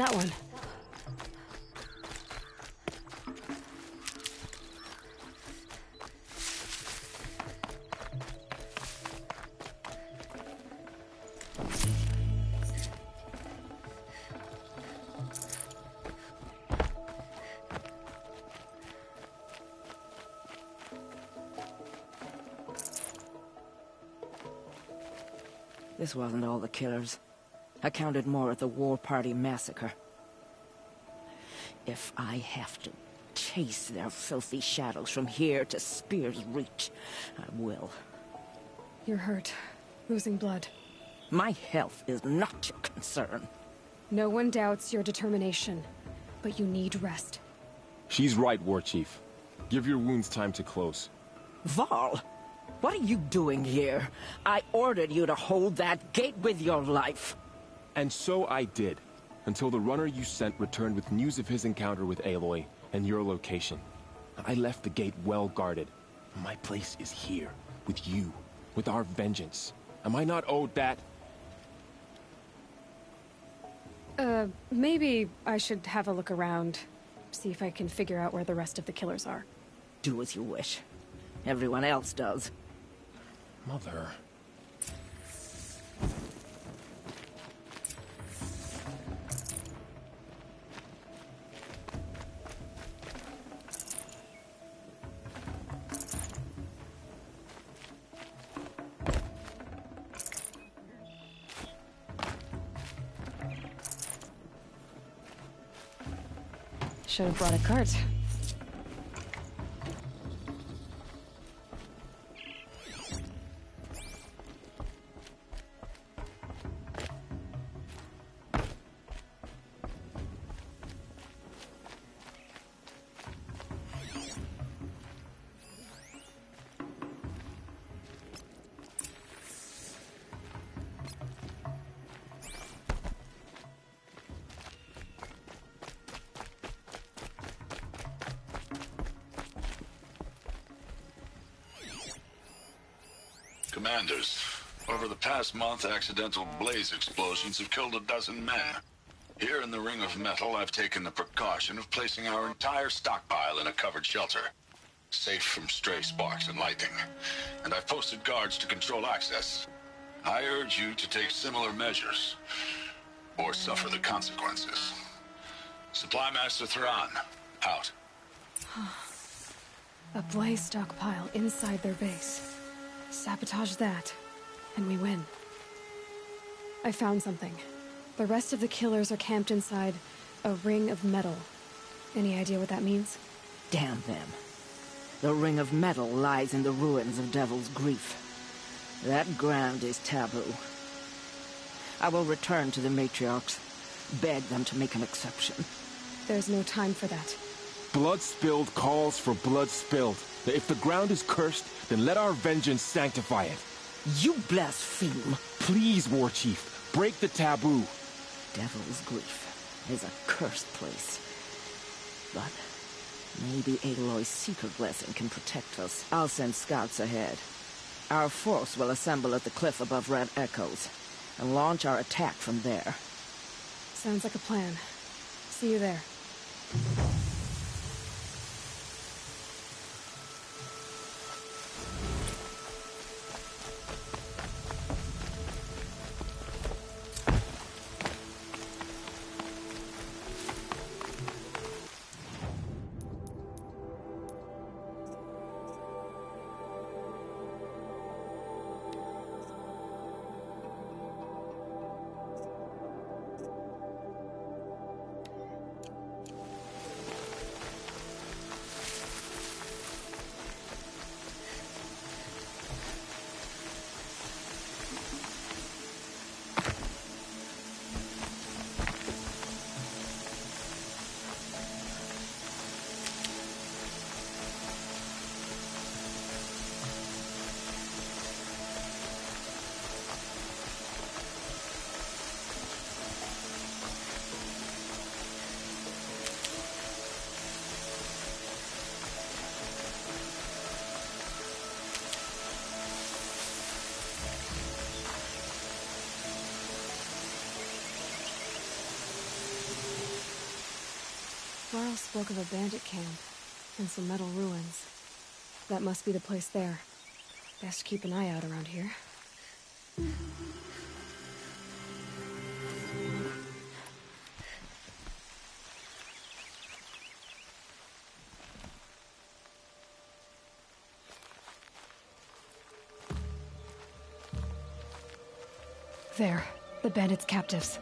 that one. This wasn't all the killers. I counted more at the War Party massacre. If I have to chase their filthy shadows from here to Spear's Reach, I will. You're hurt. Losing blood. My health is not your concern. No one doubts your determination, but you need rest. She's right, War Chief. Give your wounds time to close. Varl, what are you doing here? I ordered you to hold that gate with your life. And so I did, until the runner you sent returned with news of his encounter with Aloy and your location. I left the gate well guarded. My place is here, with you, with our vengeance. Am I not owed that? Maybe I should have a look around. See if I can figure out where the rest of the killers are. Do as you wish. Everyone else does. Mother... Should have brought a cart. Commanders, over the past month, accidental blaze explosions have killed 12 men. Here in the Ring of Metal, I've taken the precaution of placing our entire stockpile in a covered shelter, safe from stray sparks and lightning, and I've posted guards to control access. I urge you to take similar measures, or suffer the consequences. Supply Master Thran, out. A blaze stockpile inside their base. Sabotage that, and we win. I found something. The rest of the killers are camped inside a ring of metal. Any idea what that means? Damn them. The Ring of Metal lies in the ruins of Devil's Grief. That ground is taboo. I will return to the matriarchs, beg them to make an exception. There's no time for that. Blood spilled calls for blood spilled. If the ground is cursed, then let our vengeance sanctify it. You blaspheme. Please, War Chief, break the taboo. Devil's Grief is a cursed place. But maybe Aloy's secret blessing can protect us. I'll send scouts ahead. Our force will assemble at the cliff above Red Echoes and launch our attack from there. Sounds like a plan. See you there. Carl spoke of a bandit camp and some metal ruins. That must be the place there. Best keep an eye out around here. There, the bandits' captives.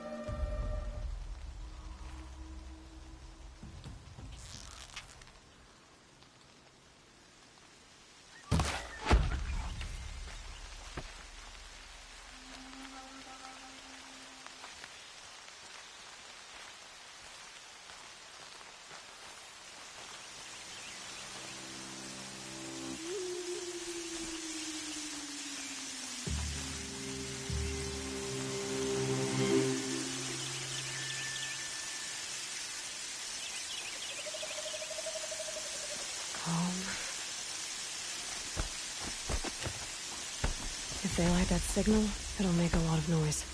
If they light that signal, it'll make a lot of noise.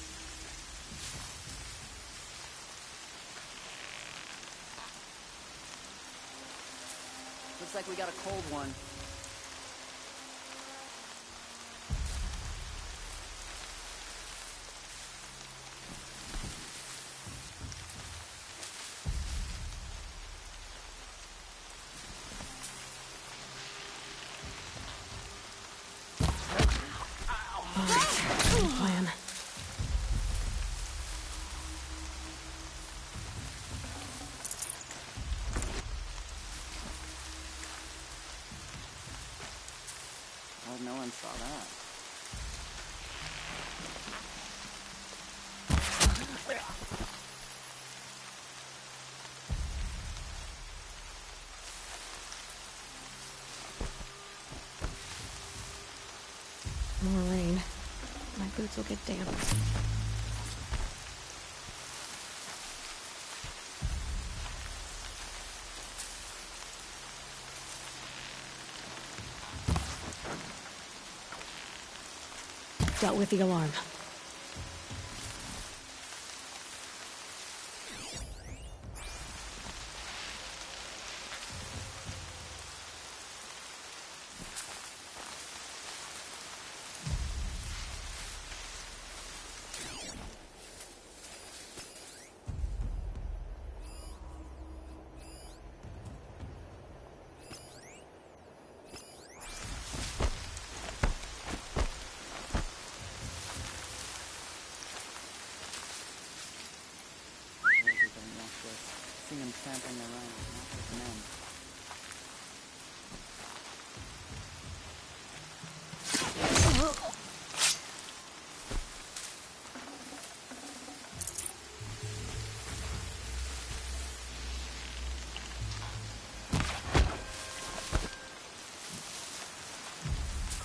Looks like we got a cold one. Plan. Oh, no one saw that. More rain. My boots will get damp. Dealt with the alarm. See them trampling around, not with men.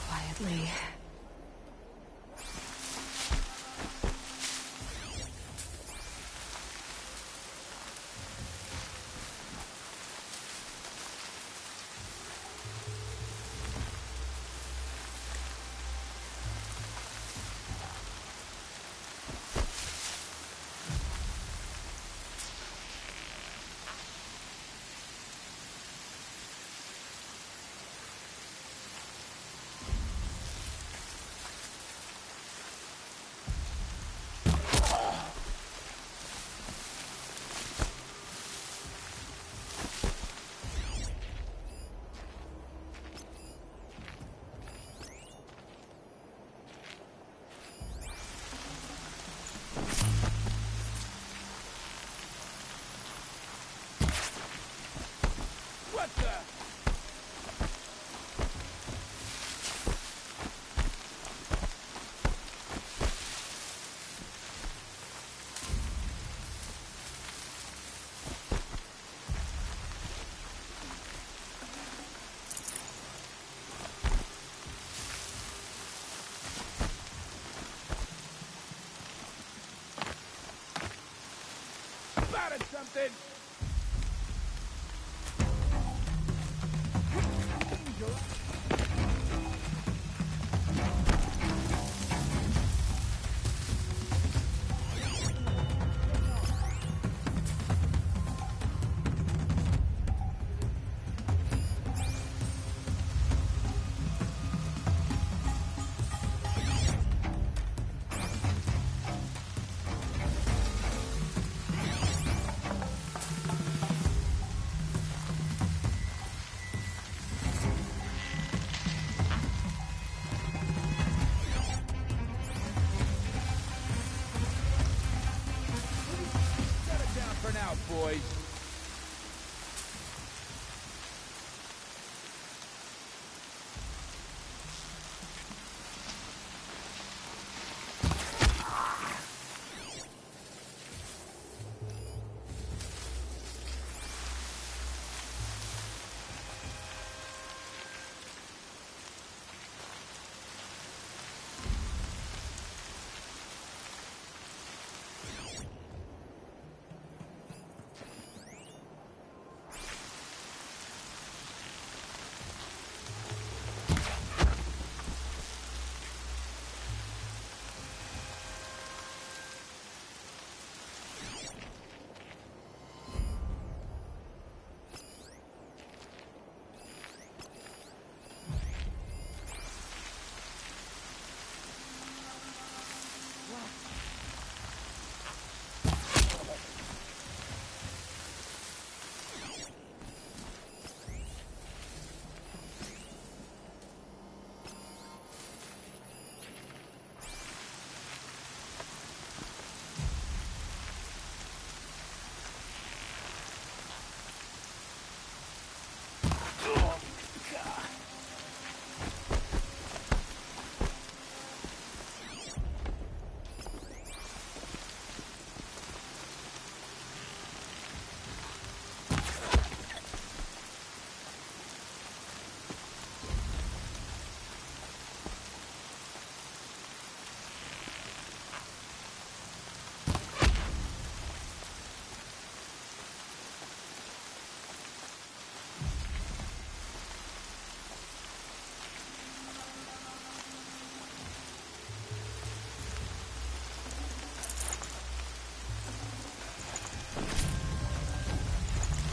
Quietly. Something! boys.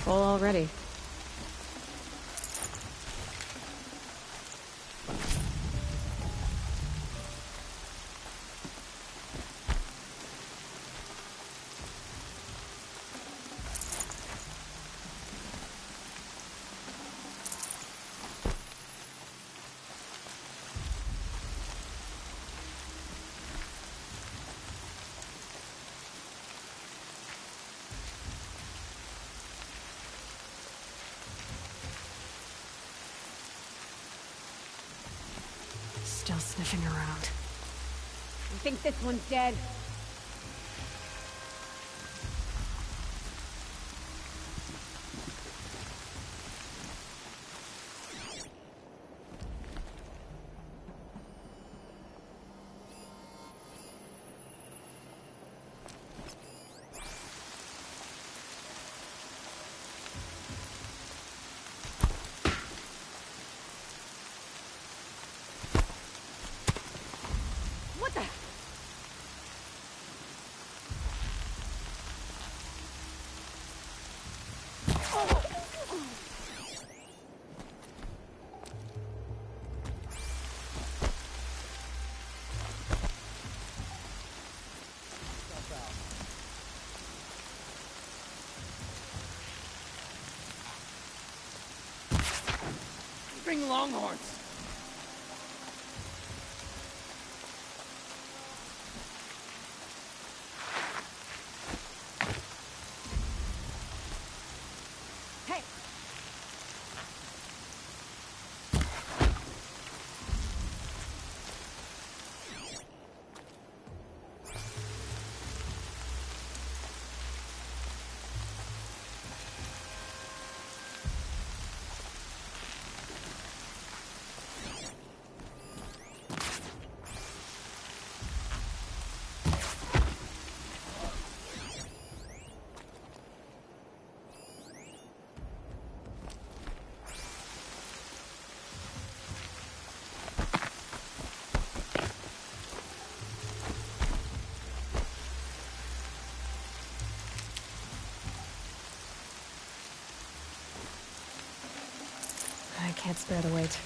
Full already. Still sniffing around. You think this one's dead? What the? Bring longhorns. Hey! I can't spare the weight.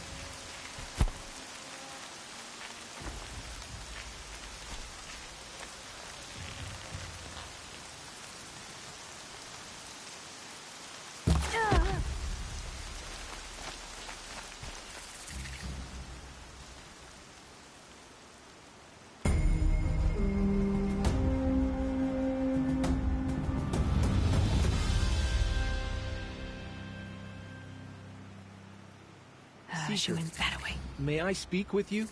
measurement that way. May I speak with you?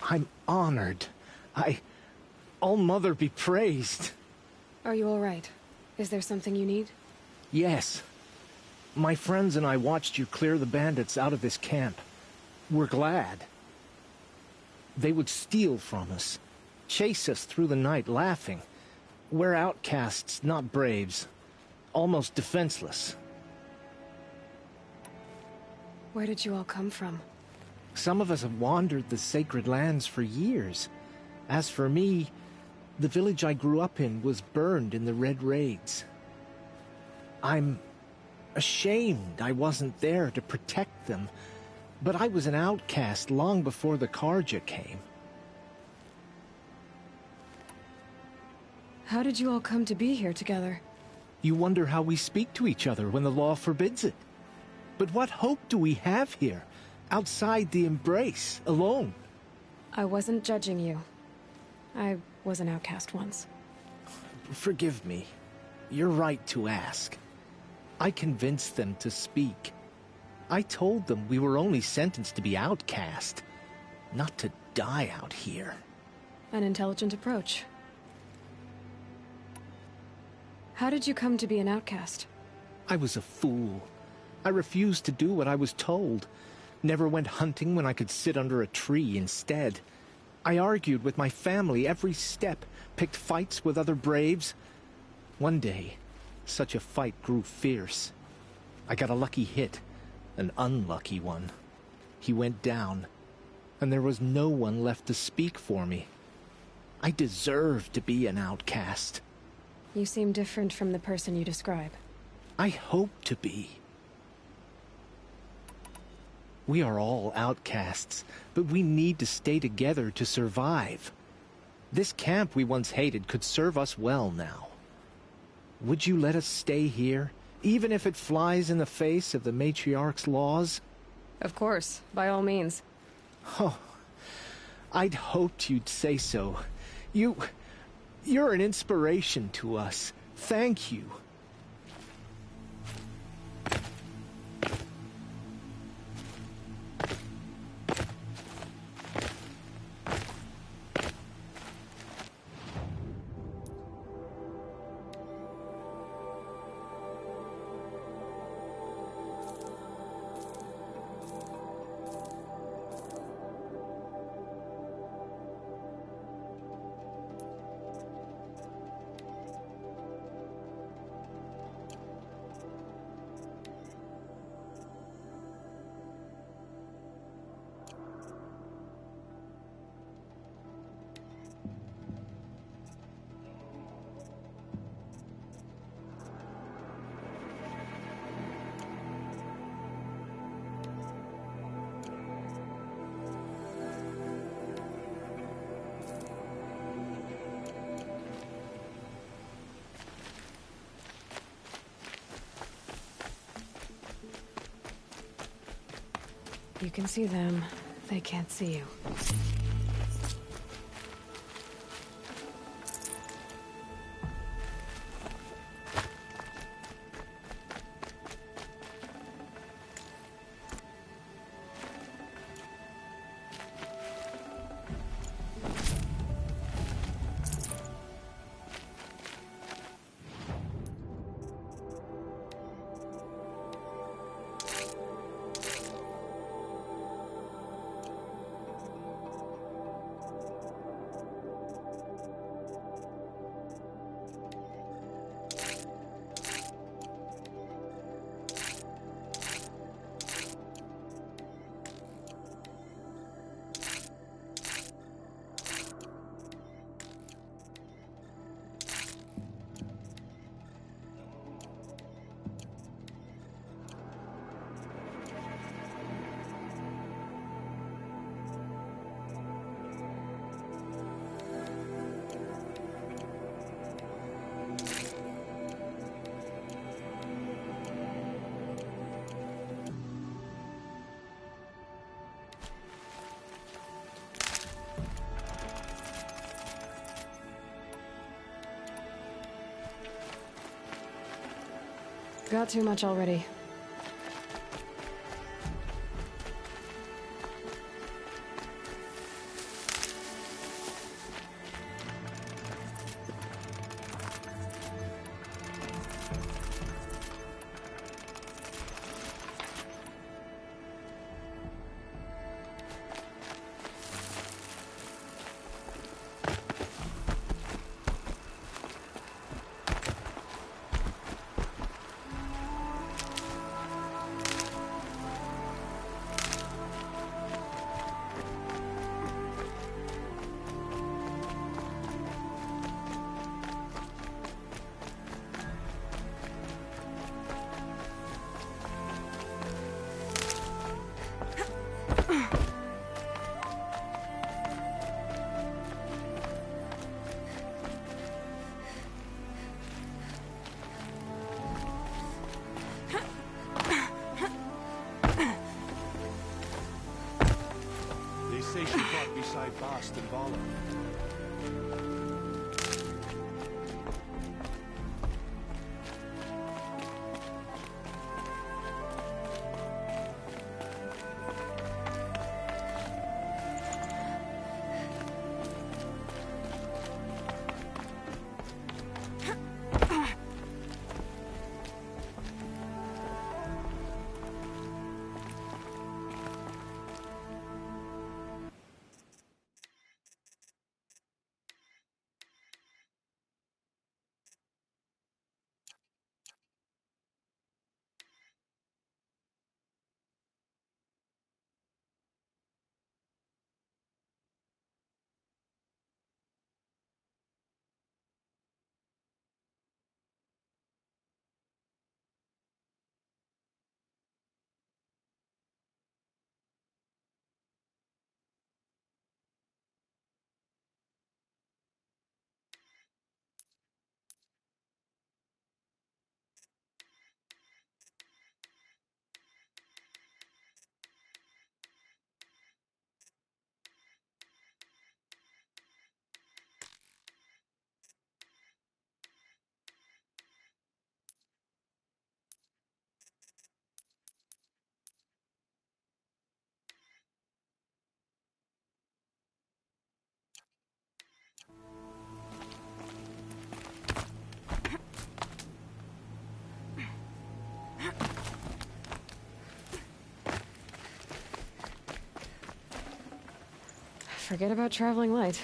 I'm honored. All-Mother be praised. Are you all right? Is there something you need? Yes. My friends and I watched you clear the bandits out of this camp. We're glad. They would steal from us, chase us through the night laughing. We're outcasts, not braves. Almost defenseless. Where did you all come from? Some of us have wandered the sacred lands for years. As for me, the village I grew up in was burned in the Red Raids. I'm ashamed I wasn't there to protect them, but I was an outcast long before the Karja came. How did you all come to be here together? You wonder how we speak to each other when the law forbids it. But what hope do we have here, outside the embrace, alone? I wasn't judging you. I was an outcast once. Forgive me. You're right to ask. I convinced them to speak. I told them we were only sentenced to be outcast, not to die out here. An intelligent approach. How did you come to be an outcast? I was a fool. I refused to do what I was told. Never went hunting when I could sit under a tree instead. I argued with my family every step, picked fights with other braves. One day, such a fight grew fierce. I got a lucky hit, an unlucky one. He went down, and there was no one left to speak for me. I deserved to be an outcast. You seem different from the person you describe. I hope to be. We are all outcasts, but we need to stay together to survive. This camp we once hated could serve us well now. Would you let us stay here, even if it flies in the face of the Matriarch's laws? Of course, by all means. Oh, I'd hoped you'd say so. You're an inspiration to us. Thank you. You can see them. They can't see you. Got too much already. They say she fought beside Bast and Vala. Forget about traveling light.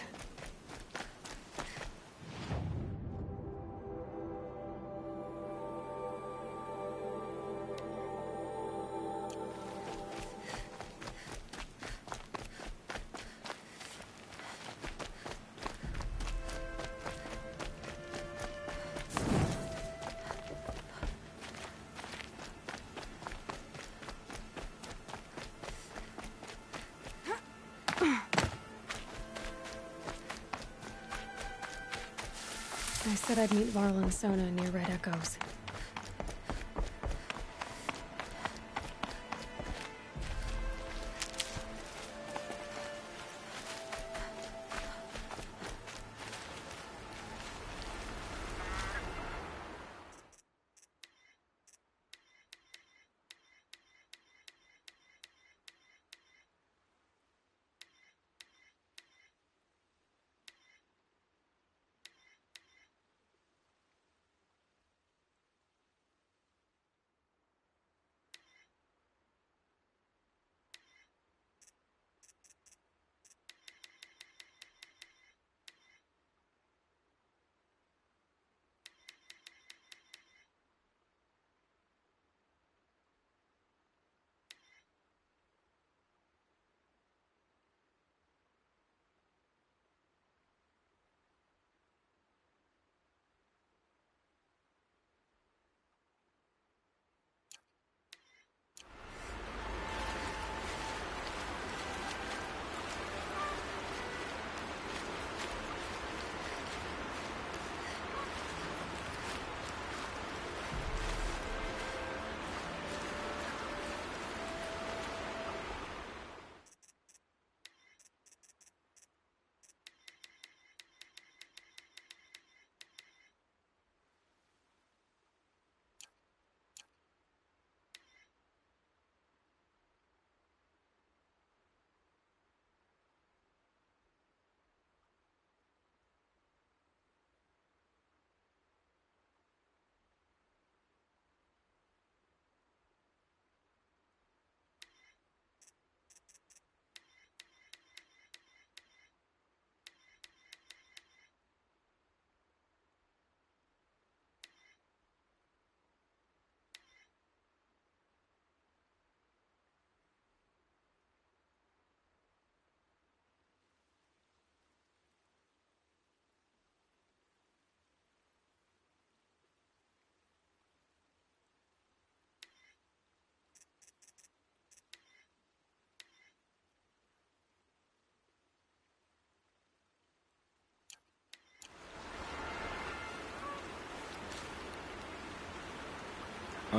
I said I'd meet Varl and Sona near Red Echoes.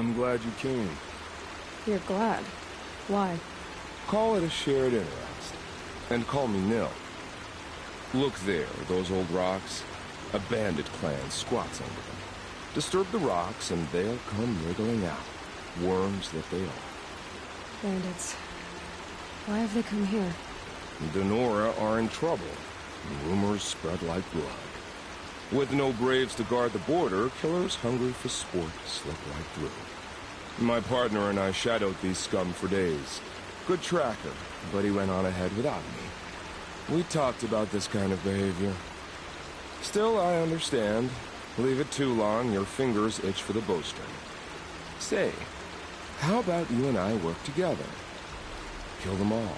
I'm glad you came. You're glad. Why? Call it a shared interest. And call me Nil. Look there, those old rocks. A bandit clan squats under them. Disturb the rocks and they'll come wriggling out. Worms that they are. Bandits. Why have they come here? Denora are in trouble. Rumors spread like blood. With no braves to guard the border, killers hungry for sport slip right through. My partner and I shadowed these scum for days. Good tracker, but he went on ahead without me. We talked about this kind of behavior. Still, I understand. Leave it too long, your fingers itch for the bowstring. Say, how about you and I work together? Kill them all.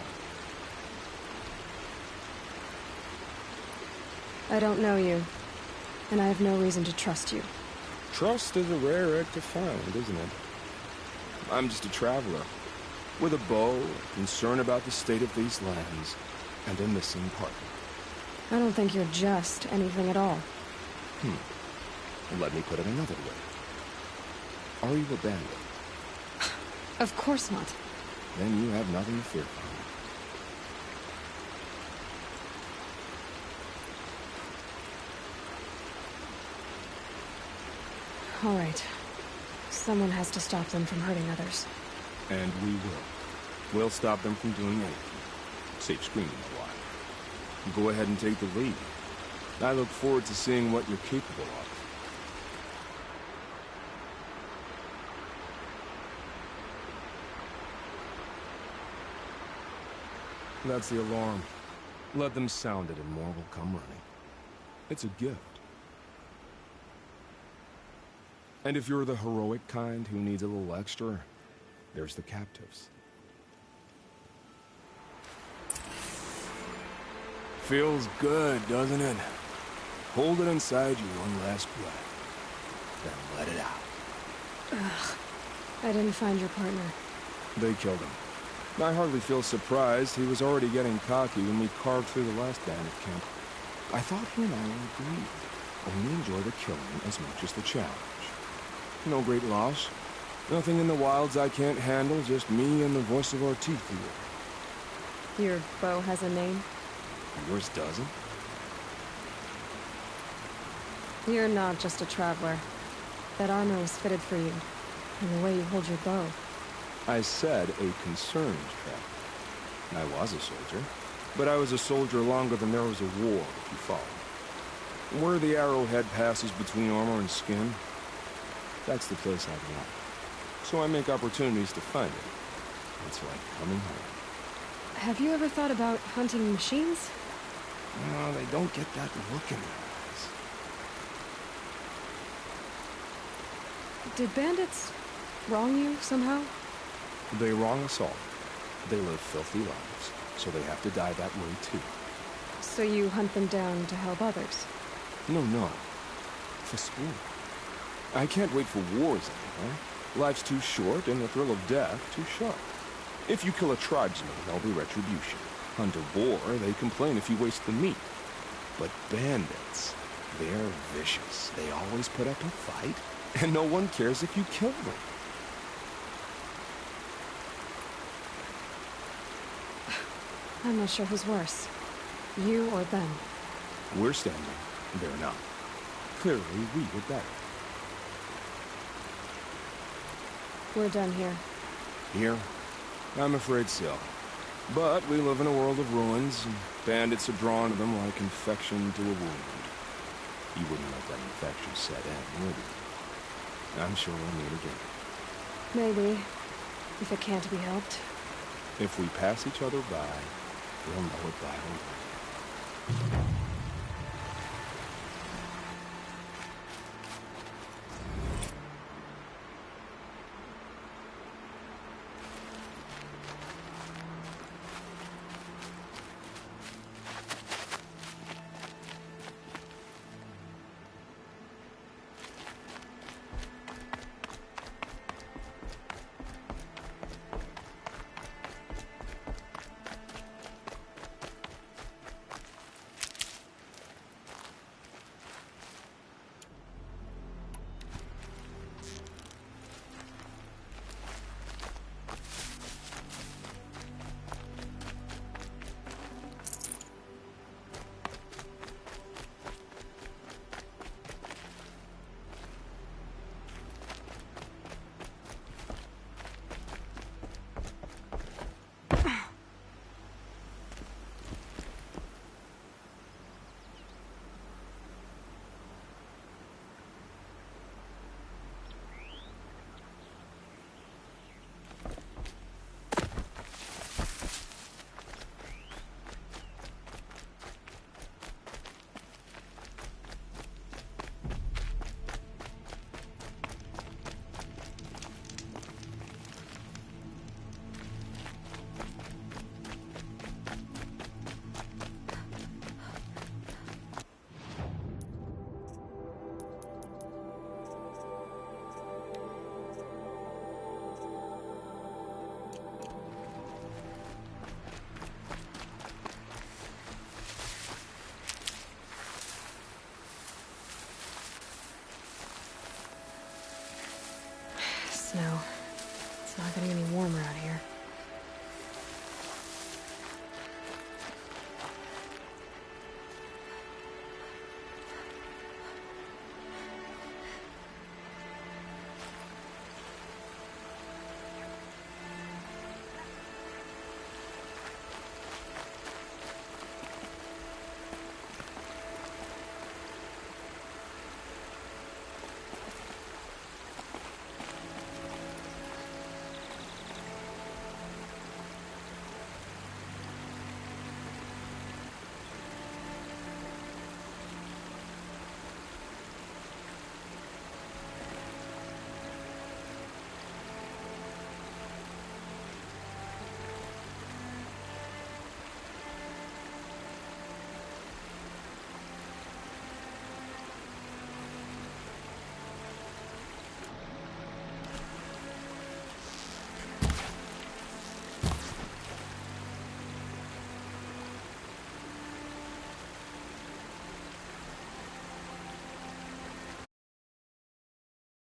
I don't know you, and I have no reason to trust you. Trust is a rare egg to find, isn't it? I'm just a traveler, with a bow, concern about the state of these lands, and a missing partner. I don't think you're just anything at all. Let me put it another way. Are you a bandit? Of course not. Then you have nothing to fear from me. All right. Someone has to stop them from hurting others. And we will. We'll stop them from doing anything. Save screaming a while. Go ahead and take the lead. I look forward to seeing what you're capable of. That's the alarm. Let them sound it and more will come running. It's a gift. And if you're the heroic kind who needs a little extra, there's the captives. Feels good, doesn't it? Hold it inside you one last breath. Then let it out. Ugh. I didn't find your partner. They killed him. I hardly feel surprised. He was already getting cocky when we carved through the last bandit camp. I thought he and I were agreed. Only enjoy the killing as much as the challenge. No great loss. Nothing in the wilds I can't handle, just me and the voice of our teeth here. Your bow has a name? Yours doesn't? You're not just a traveler. That armor was fitted for you. And the way you hold your bow. I said a concerned traveler. I was a soldier. But I was a soldier longer than there was a war, if you follow. Where the arrowhead passes between armor and skin, that's the place I belong. So I make opportunities to find it. It's like coming home. Have you ever thought about hunting machines? No, they don't get that look in their eyes. Did bandits wrong you somehow? They wrong us all. They live filthy lives, so they have to die that way too. So you hunt them down to help others? No. For sport. I can't wait for wars anymore. Life's too short and the thrill of death too sharp. If you kill a tribesman, there'll be retribution. Under war, they complain if you waste the meat. But bandits, they're vicious. They always put up a fight, and no one cares if you kill them. I'm not sure who's worse. You or them. We're standing. They're not. Clearly, we were better. We're done here. Here? I'm afraid so. But we live in a world of ruins, and bandits are drawn to them like infection to a wound. You wouldn't let that infection set in, would you? I'm sure we'll meet again. Maybe. If it can't be helped. If we pass each other by, we'll know it by our